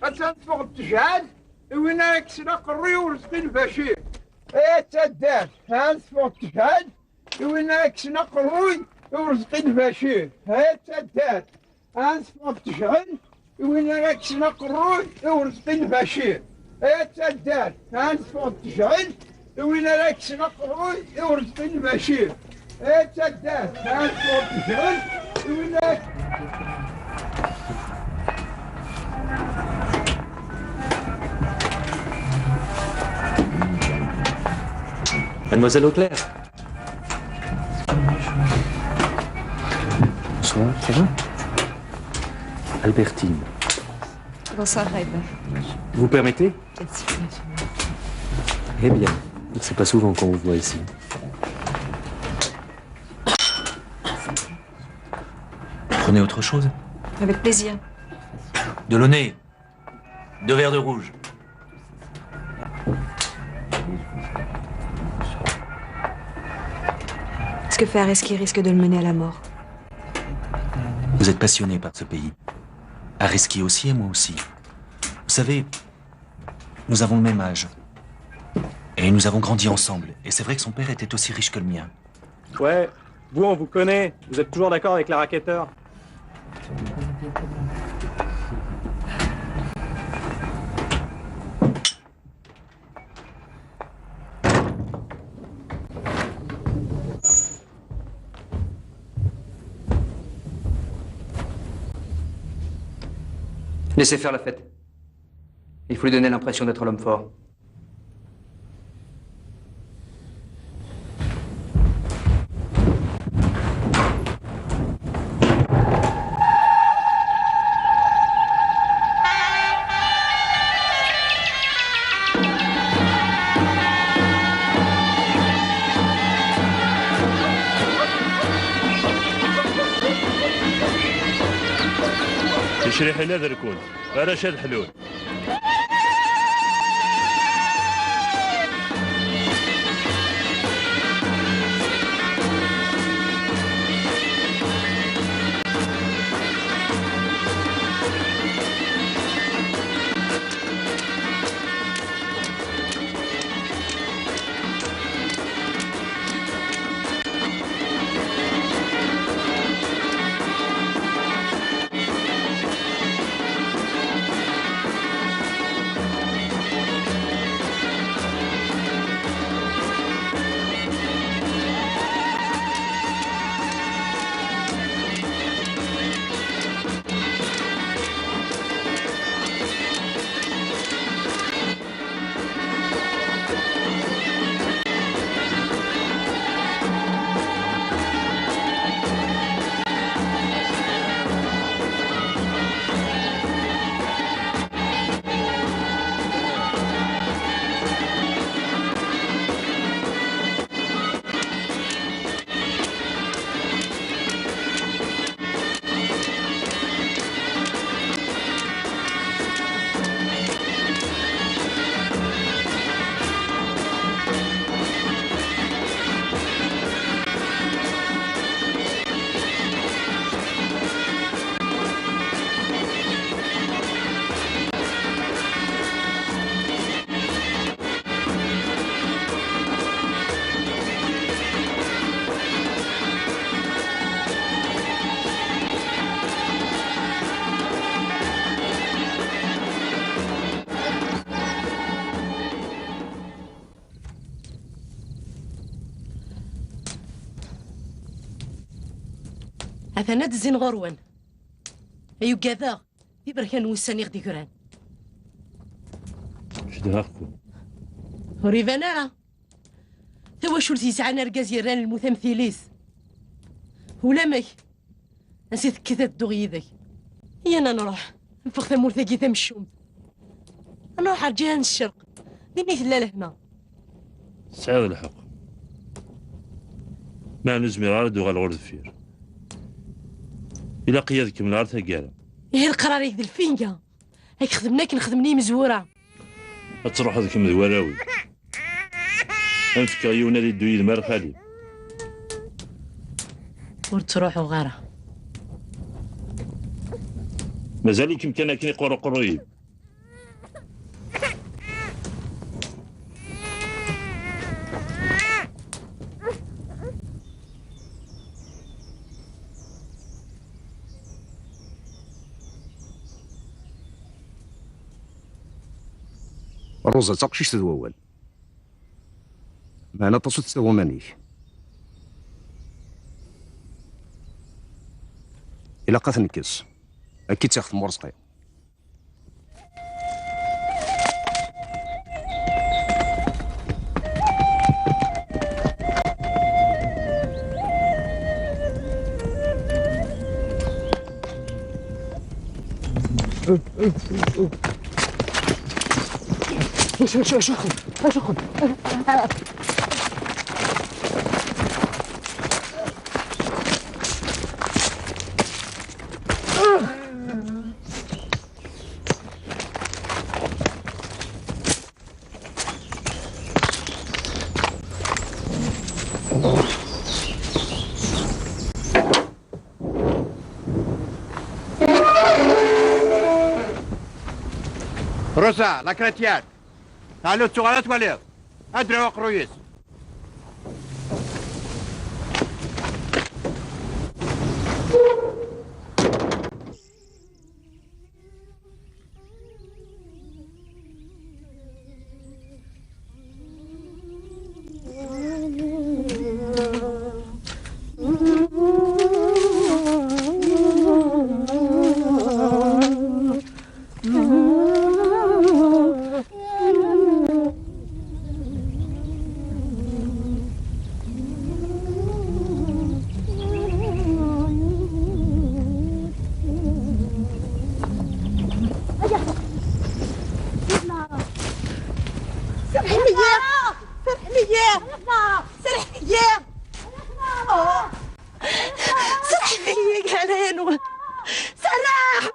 تنفق التجعل وينك سنقري ورزق البشير تدات تنفق التجعل وينك سنقري ورزق البشير تدات تنفق التجعل وينك سنقري ورزق البشير تدات تنفق التجعل وينك سنقري ورزق البشير تدات تنفق التجعل وينك Mademoiselle Auclair. Bonsoir, ça va? Albertine. Bonsoir, Reb. Vous permettez? Bien sûr. Eh bien, c'est pas souvent qu'on vous voit ici. Prenez autre chose? Avec plaisir. De l'eau nez. 2 verres de rouge. Que faire est-ce qui risque de le mener à la mort? Vous êtes passionné par ce pays. Areski aussi et moi aussi. Vous savez, nous avons le même âge. Et nous avons grandi ensemble. Et c'est vrai que son père était aussi riche que le mien. Ouais, Vous, on vous connaît. Vous êtes toujours d'accord avec la racketteur? Laissez faire la fête. Il faut lui donner l'impression d'être l'homme fort. تشري حلا ذركون راه شاد حلول. أثناء الزين غروان أيو كذا في بركان وساني غدي كران شدهاكو وريفانا توا شرتي سعنا ركاز يران المتمثليس ولا ماك نسيت كذا الدغي ذاك هي أنا نروح نفخ ثمور ثاقي ثم الشوم نروح على جهة الشرق ديني ثلا لهنا سعيد الحق ما نزمر على دوغ الغرد فير إلا قيادك من الأرض ثقالة إيه القرار يكذب الفينكا هيك خدمناك نخدمني مزورة تروح هذيك مذوراوي أنفك يونا لي الدويد مار خالي وتروحوا غارة مازال يمكن كني قريب روزا تاقشيش تدوول معنا تصوت تسومانيك إلا قاتنكس أكيد تاخذ مرسقي شو خذ روسا لا كريتيان تعالوا التغالات وليض ادري وقرويس سرح مياه سرح مياه سرح مياه سرح مياه قالين سرح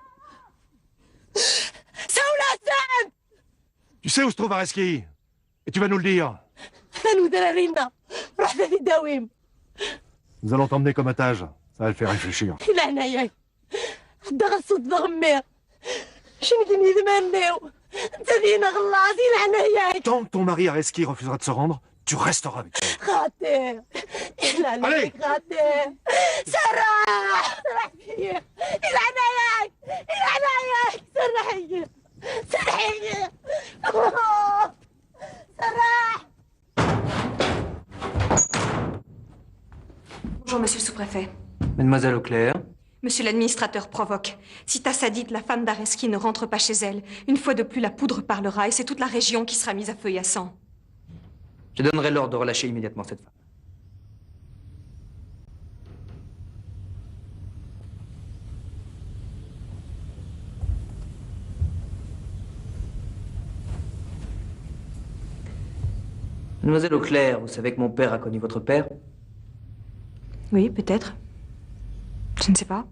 سولا سعد. Tu sais où se trouve Areski? Et tu vas nous le dire. أنا ودرارينا رحنا في داويم. Nous allons t'emmener comme otage. Ça va le faire réfléchir. إلى عناياك حدا غصوت ضغمير شنقني ذمانيو انت فينا غلاصي لعناياك. Tant que ton mari Areski refusera de se rendre, tu resteras avec lui. خاطر إلى عناياك خاطر سرح سرح فيا إلى عناياك إلى عناياك سرحي سرحي سرح. Bonjour, monsieur le sous-préfet. Mademoiselle Auclair. Monsieur l'administrateur provoque. Si Tassadit, la femme d'Areski, ne rentre pas chez elle, une fois de plus, la poudre parlera et c'est toute la région qui sera mise à feu et à sang. Je donnerai l'ordre de relâcher immédiatement cette femme. Mademoiselle Auclair, vous savez que mon père a connu votre père? Oui, peut-être. Je ne sais pas.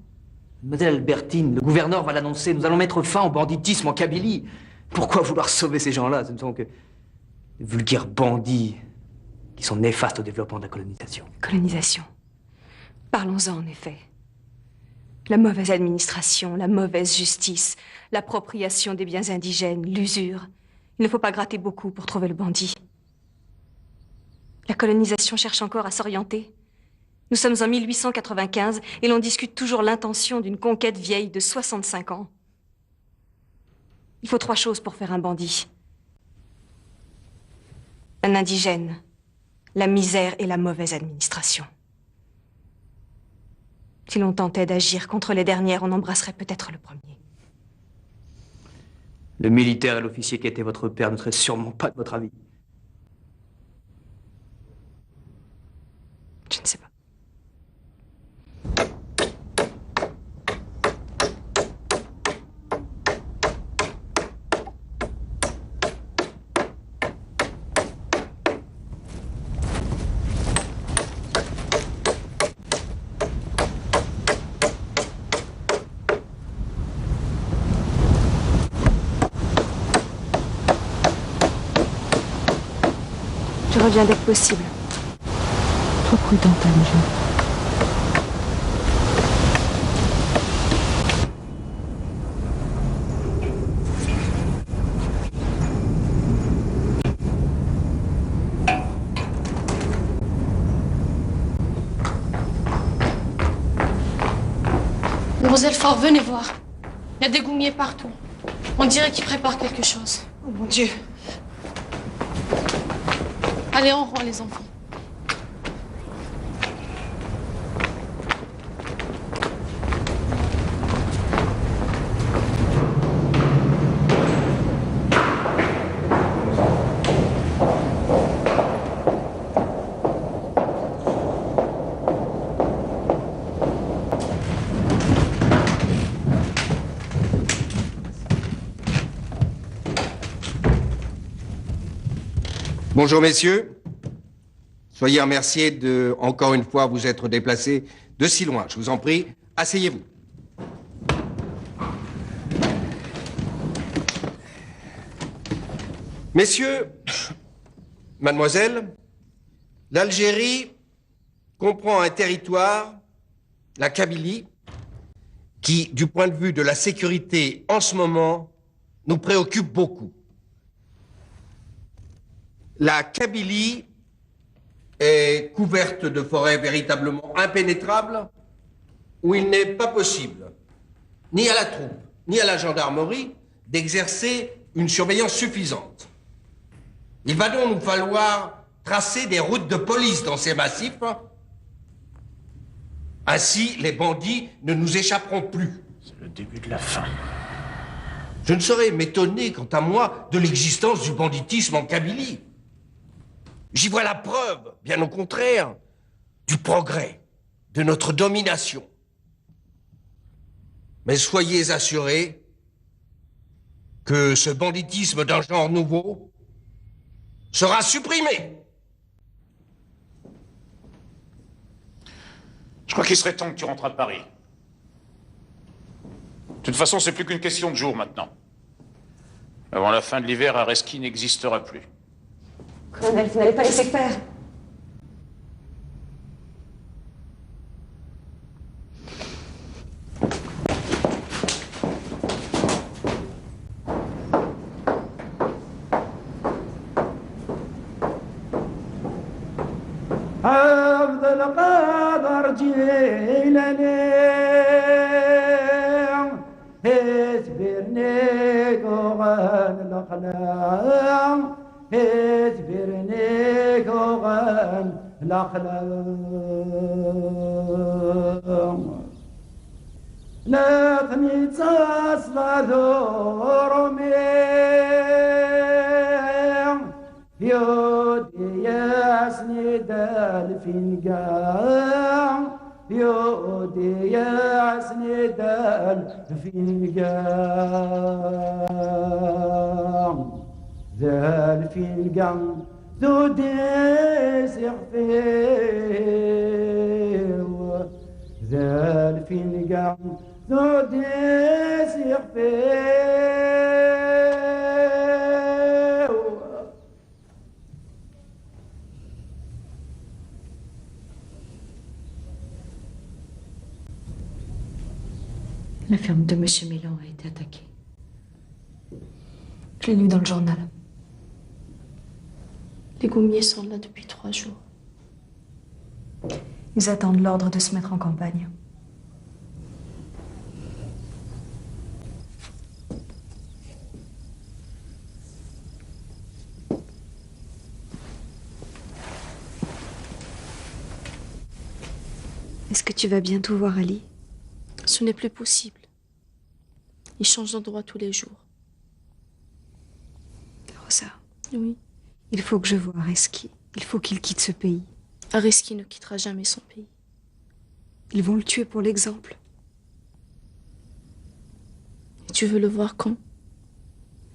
Mademoiselle Albertine, le gouverneur va l'annoncer. Nous allons mettre fin au banditisme en Kabylie. Pourquoi vouloir sauver ces gens-là? Ce ne sont que de vulgaires bandits qui sont néfastes au développement de la colonisation. Colonisation. Parlons-en, en effet. La mauvaise administration, la mauvaise justice, l'appropriation des biens indigènes, l'usure. Il ne faut pas gratter beaucoup pour trouver le bandit. La colonisation cherche encore à s'orienter. Nous sommes en 1895 et l'on discute toujours l'intention d'une conquête vieille de 65 ans. Il faut 3 choses pour faire un bandit. Un indigène, la misère et la mauvaise administration. Si l'on tentait d'agir contre les dernières, on embrasserait peut-être le premier. Le militaire et l'officier qui était votre père ne seraient sûrement pas de votre avis. Je ne sais pas. Je reviens dès que possible. Trop prudente, Anne-Jo. Mademoiselle Faure, venez voir. Il y a des goumiers partout. On dirait qu'ils préparent quelque chose. Oh mon Dieu. Allez, en rang, les enfants. Bonjour messieurs, soyez remerciés de, encore une fois, vous être déplacés de si loin. Je vous en prie, asseyez-vous. Messieurs, mademoiselle, l'Algérie comprend un territoire, la Kabylie, qui, du point de vue de la sécurité en ce moment, nous préoccupe beaucoup. La Kabylie est couverte de forêts véritablement impénétrables où il n'est pas possible, ni à la troupe, ni à la gendarmerie, d'exercer une surveillance suffisante. Il va donc nous falloir tracer des routes de police dans ces massifs. Ainsi, les bandits ne nous échapperont plus. C'est le début de la fin. Je ne saurais m'étonner, quant à moi, de l'existence du banditisme en Kabylie. J'y vois la preuve, bien au contraire, du progrès, de notre domination. Mais soyez assurés que ce banditisme d'un genre nouveau sera supprimée. Je crois qu'il serait temps que tu rentres à Paris. De toute façon, c'est plus qu'une question de jours maintenant. Avant la fin de l'hiver, Areski n'existera plus. Colonel, vous n'allez pas laisser faire. عبد القادر جيلاني اثبرني كوغان الأقلام اثبرني كوغان الأقلام لا تميتاس لا ذورمي يودي يسند الفنجان يودي يسند الفنجان ذا الفنجان ذو ديس يخفيه ذا الفنجان ذو ديس يخفيه. La ferme de Monsieur Mélan a été attaquée. Je l'ai lu dans le journal. Les goumiers sont là depuis 3 jours. Ils attendent l'ordre de se mettre en campagne. Est-ce que tu vas bientôt voir Ali? Ce n'est plus possible. Il change d'endroit tous les jours. Rosa. Oui. Il faut que je voie Areski. Il faut qu'il quitte ce pays. Areski ne quittera jamais son pays. Ils vont le tuer pour l'exemple. Et tu veux le voir quand?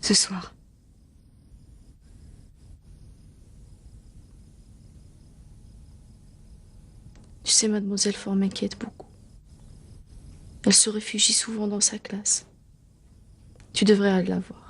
Ce soir. Tu sais, mademoiselle Faure m'inquiète beaucoup. Elle se réfugie souvent dans sa classe. Tu devrais aller la voir.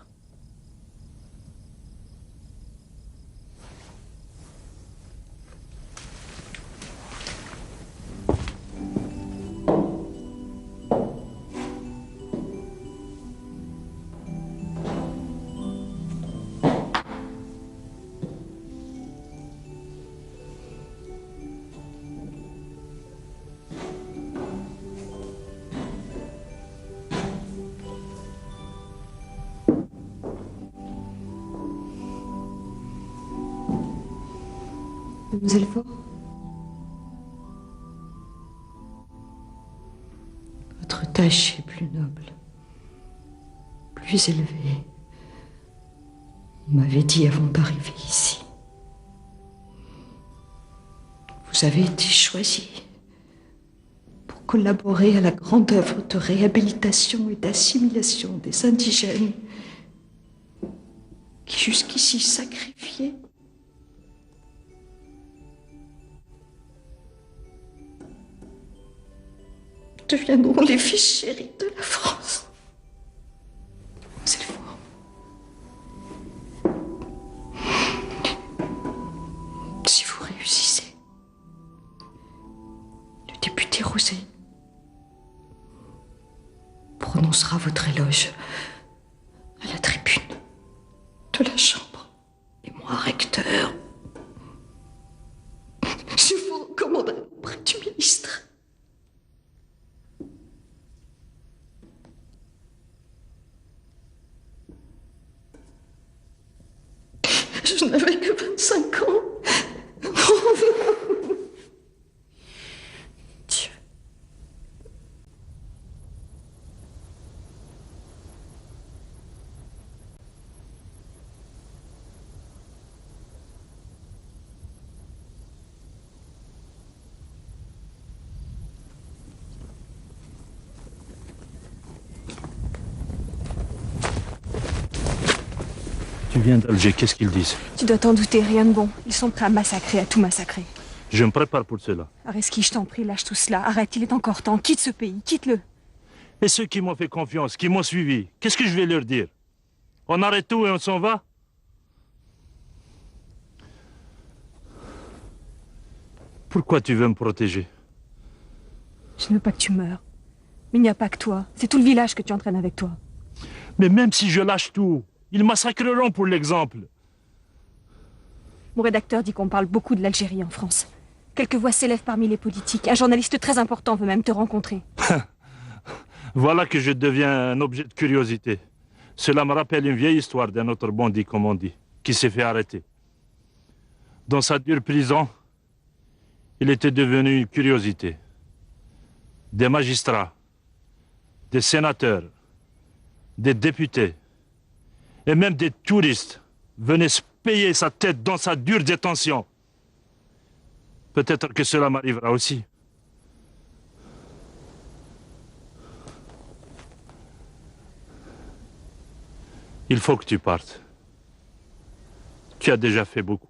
Mademoiselle Faure? Votre tâche est plus noble, plus élevée. On m'avait dit avant d'arriver ici. Vous avez été choisi pour collaborer à la grande œuvre de réhabilitation et d'assimilation des indigènes qui jusqu'ici sacrifiés deviendront les fils chéris de la France. C'est fort. Si vous réussissez, le député Rosé prononcera votre éloge à la tribune de la Chambre. Et moi, recteur, je vous recommanderai auprès du ministre. Je n'avais que 25 ans. Dieu. Tu viens d'Alger, qu'est-ce qu'ils disent? Tu dois t'en douter, rien de bon. Ils sont prêts à massacrer, à tout massacrer. Je me prépare pour cela. Areski, je t'en prie, lâche tout cela. Arrête, il est encore temps. Quitte ce pays, quitte-le. Et ceux qui m'ont fait confiance, qui m'ont suivi, qu'est-ce que je vais leur dire? On arrête tout et on s'en va? Pourquoi tu veux me protéger? Je ne veux pas que tu meurs. Mais il n'y a pas que toi. C'est tout le village que tu entraînes avec toi. Mais même si je lâche tout, ils massacreront pour l'exemple. Mon rédacteur dit qu'on parle beaucoup de l'Algérie en France. Quelques voix s'élèvent parmi les politiques. Un journaliste très important veut même te rencontrer. Voilà que je deviens un objet de curiosité. Cela me rappelle une vieille histoire d'un autre bandit, comme on dit, qui s'est fait arrêter. Dans sa dure prison, il était devenu une curiosité. Des magistrats, des sénateurs, des députés et même des touristes venaient se payer sa tête dans sa dure détention. Peut-être que cela m'arrivera aussi. Il faut que tu partes. Tu as déjà fait beaucoup.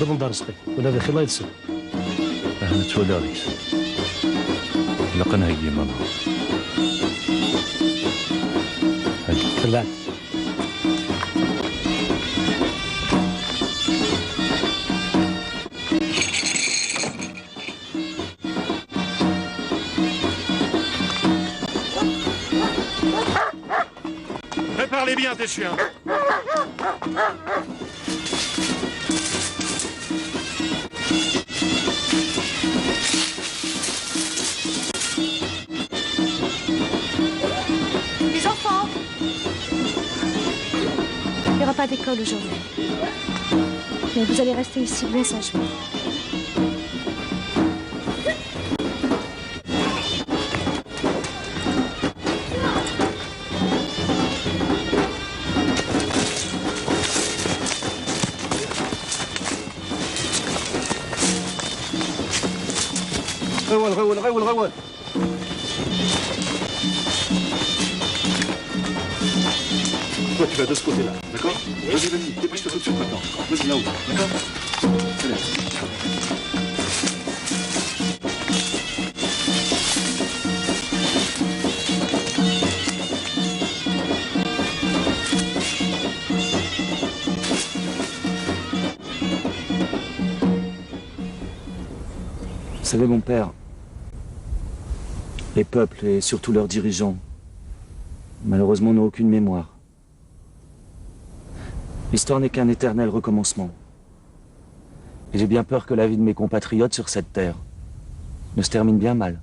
بالنظر رزقي ولا في خلال السنة. أنا تولى ريس. لقنا هي ماما. لا. Préparez bien tes chiens. Il n'y aura pas d'école aujourd'hui. Mais vous allez rester ici bien sagement. غول. Toi, tu vas de ce côté-là, d'accord? Vas-y, dépêche-toi tout de suite maintenant. Vas-y là-haut, d'accord? Allez. Vous savez, mon père, les peuples et surtout leurs dirigeants, malheureusement, n'ont aucune mémoire. L'histoire n'est qu'un éternel recommencement. Et j'ai bien peur que la vie de mes compatriotes sur cette terre ne se termine bien mal.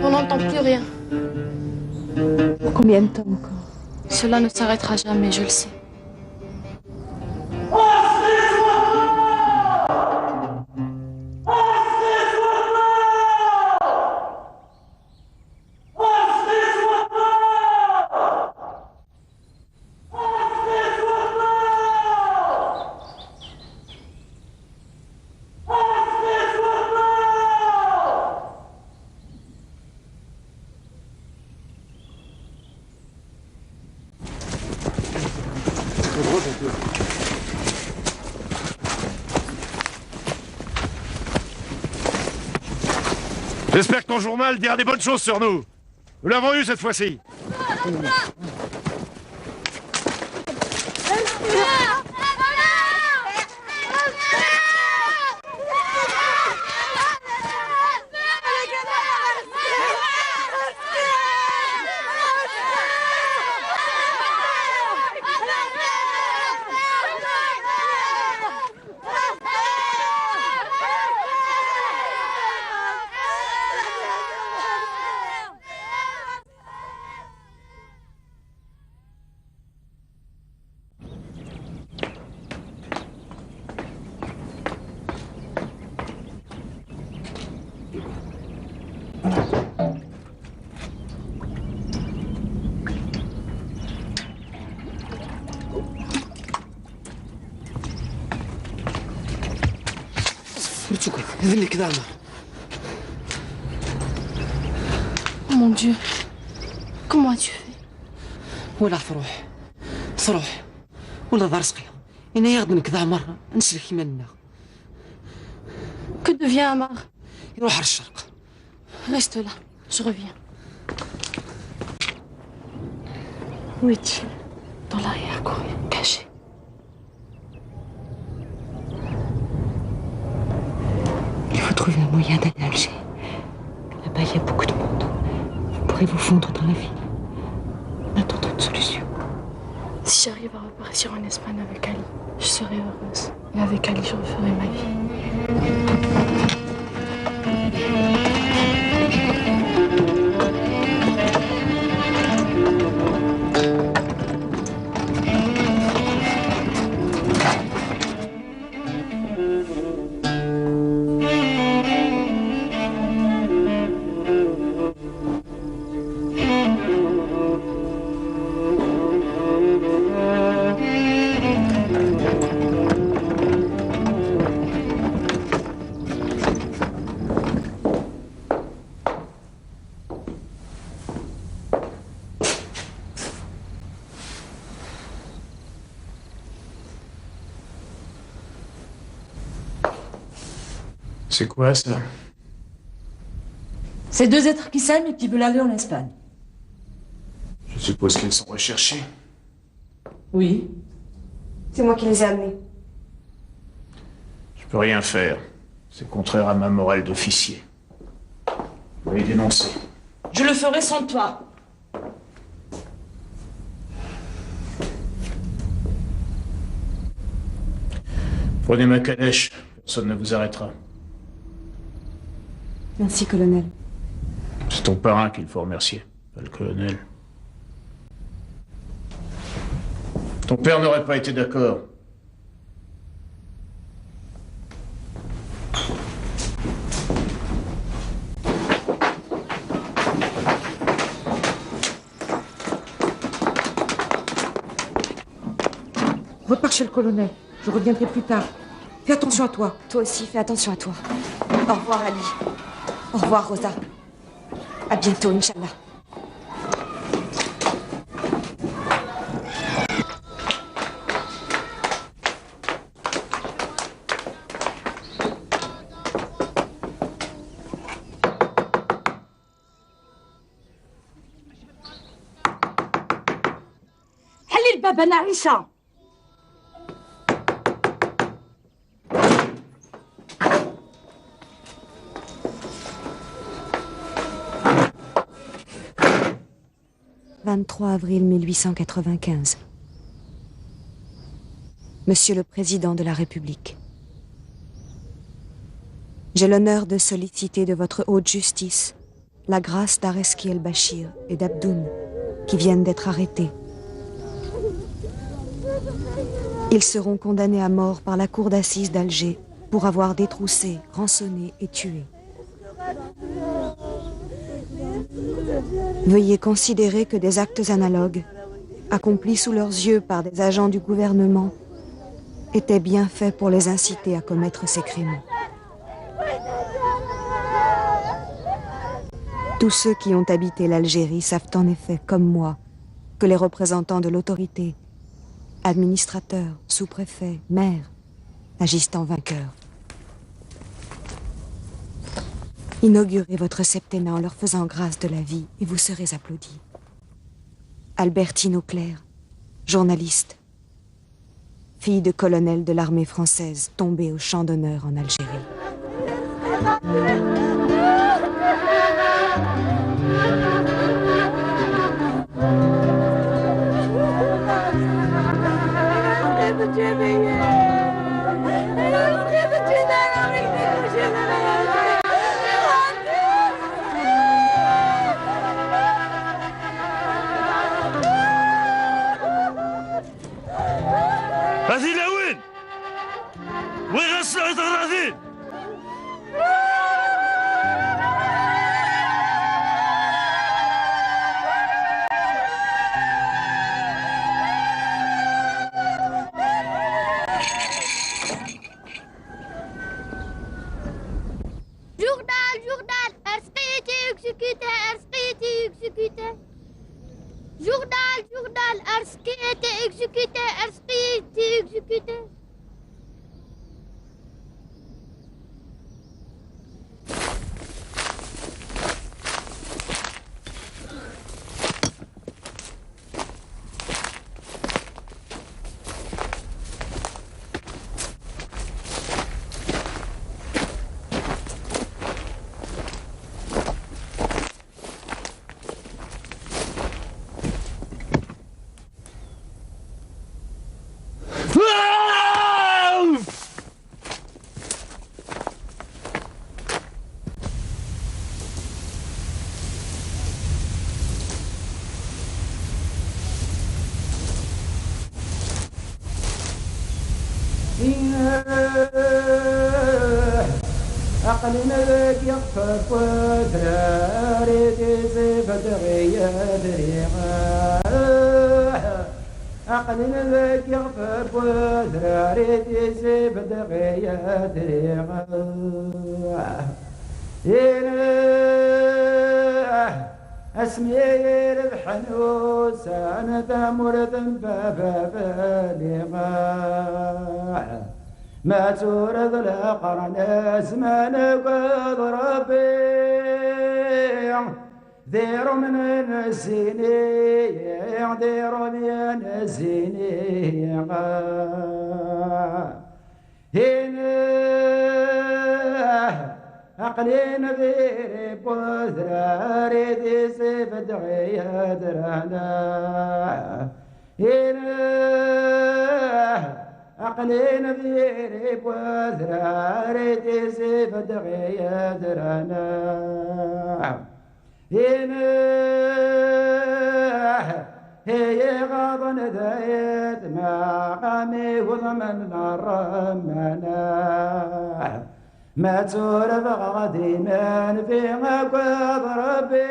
On n'entend plus rien. Combien de temps encore? Cela ne s'arrêtera jamais, je le sais. J'espère que ton journal dira des bonnes choses sur nous. Nous l'avons eu cette fois-ci. Oh mon Dieu, comment as-tu fait? ولا تروح صروح ولا دار سقيا انا يغدن كذا مرة نسلك كيما لنا. Que devient Amar? يروح على الشرق. Reste là, je reviens. Où est-il? Dans l'arrière-cour, caché. Il faut trouver un moyen d'aller à Alger. Là-bas, il y a beaucoup de monde. Vous pourrez vous fondre dans la ville. En attendant une solution. Si j'arrive à repartir en Espagne avec Ali, je serai heureuse. Et avec Ali, je referai ma vie. C'est quoi ça? C'est deux êtres qui s'aiment et qui veulent aller en Espagne. Je suppose qu'ils sont recherchés. Oui. C'est moi qui les ai amenés. Je peux rien faire. C'est contraire à ma morale d'officier. Vous les dénoncer. Je le ferai sans toi. Prenez ma calèche. Personne ne vous arrêtera. Merci, colonel. C'est ton parrain qu'il faut remercier, pas le colonel. Ton père n'aurait pas été d'accord. Repars chez le colonel. Je reviendrai plus tard. Fais attention à toi. Toi aussi, fais attention à toi. Au revoir, Ali. Au revoir, Rosa. À bientôt, Inch'Allah. بابا نعيشة. « 23 avril 1895. Monsieur le Président de la République, j'ai l'honneur de solliciter de votre haute justice la grâce d'Areski el-Bachir et d'Abdoun, qui viennent d'être arrêtés. Ils seront condamnés à mort par la cour d'assises d'Alger pour avoir détroussé, rançonné et tué. Veuillez considérer que des actes analogues, accomplis sous leurs yeux par des agents du gouvernement, étaient bien faits pour les inciter à commettre ces crimes. Tous ceux qui ont habité l'Algérie savent en effet, comme moi, que les représentants de l'autorité, administrateurs, sous-préfets, maires, agissent en vainqueurs. Inaugurez votre septennat en leur faisant grâce de la vie et vous serez applaudis. Albertine Auclair, journaliste, fille de colonel de l'armée française tombée au champ d'honneur en Algérie. هذه لوين؟ وين غسلوا الغراضين؟ Journal, Arsqiti exécuté, Arsqiti exécuté. Journal, Arsqiti exécuté, Arsqiti exécuté. عقلنا يخفف ودراري تزيب دغيا دريغا عقلنا يخفف ودراري تزيب دغيا دريغا اسمي الحنوس انا ثمر ذنبابا بالغا ما تورد القرن زمان قد ربي ديروا من الزيني ديروا من الزيني هنا عقلين ذيري بوذراري دي سيف دعيا درانا هنا عقلين ذيري بوذراري دي سيف دعيا درانا هنا هي غضن ذايت ما قامي وضمن الرمنا ما تورد غادي من في قد ربي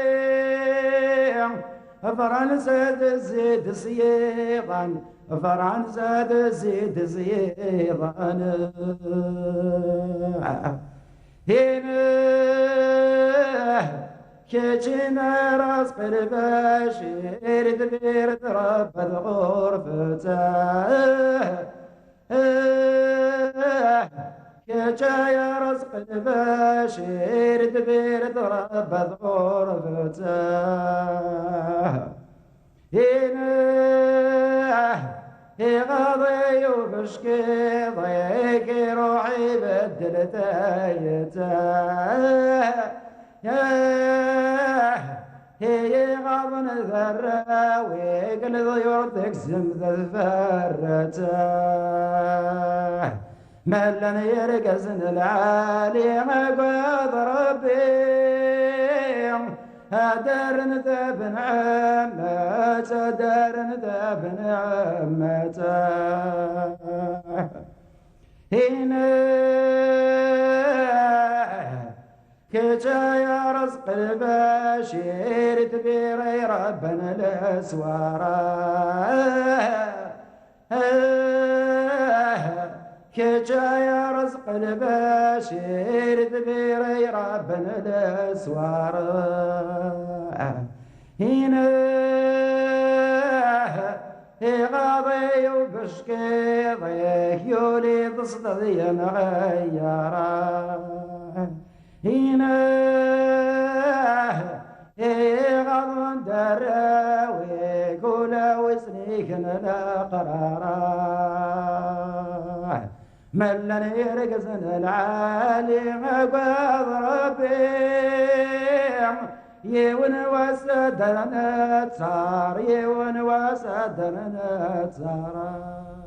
فرنسا تزيد صيغا فرنسا تزيد صيغا هنا كجنا راس بالبشير دبير تربى الغرفة كجايا رزق البشير دبير تربى الغرفة هنا غاضي وبشكي ضيك روحي بدلت هي غاضن ذرة ويقل ضيور تقسم ذفرته ملن يرقزن العالي قد ربي هدرن ذبن عمت هدرن ذبن عمت هنا كجا يا رزق البشير تبيري ربنا الاسوارا كجا يا رزق البشير تبيري ربنا الاسوارا هنا غاضي وبشكي ضيك يولي تصدي غيارا هنا غضن دراوي قولا وسنيكنا لا قرارا ملن يرقزن العالي قد ربي يون وسدرنا تصار يون وسدرنا تصار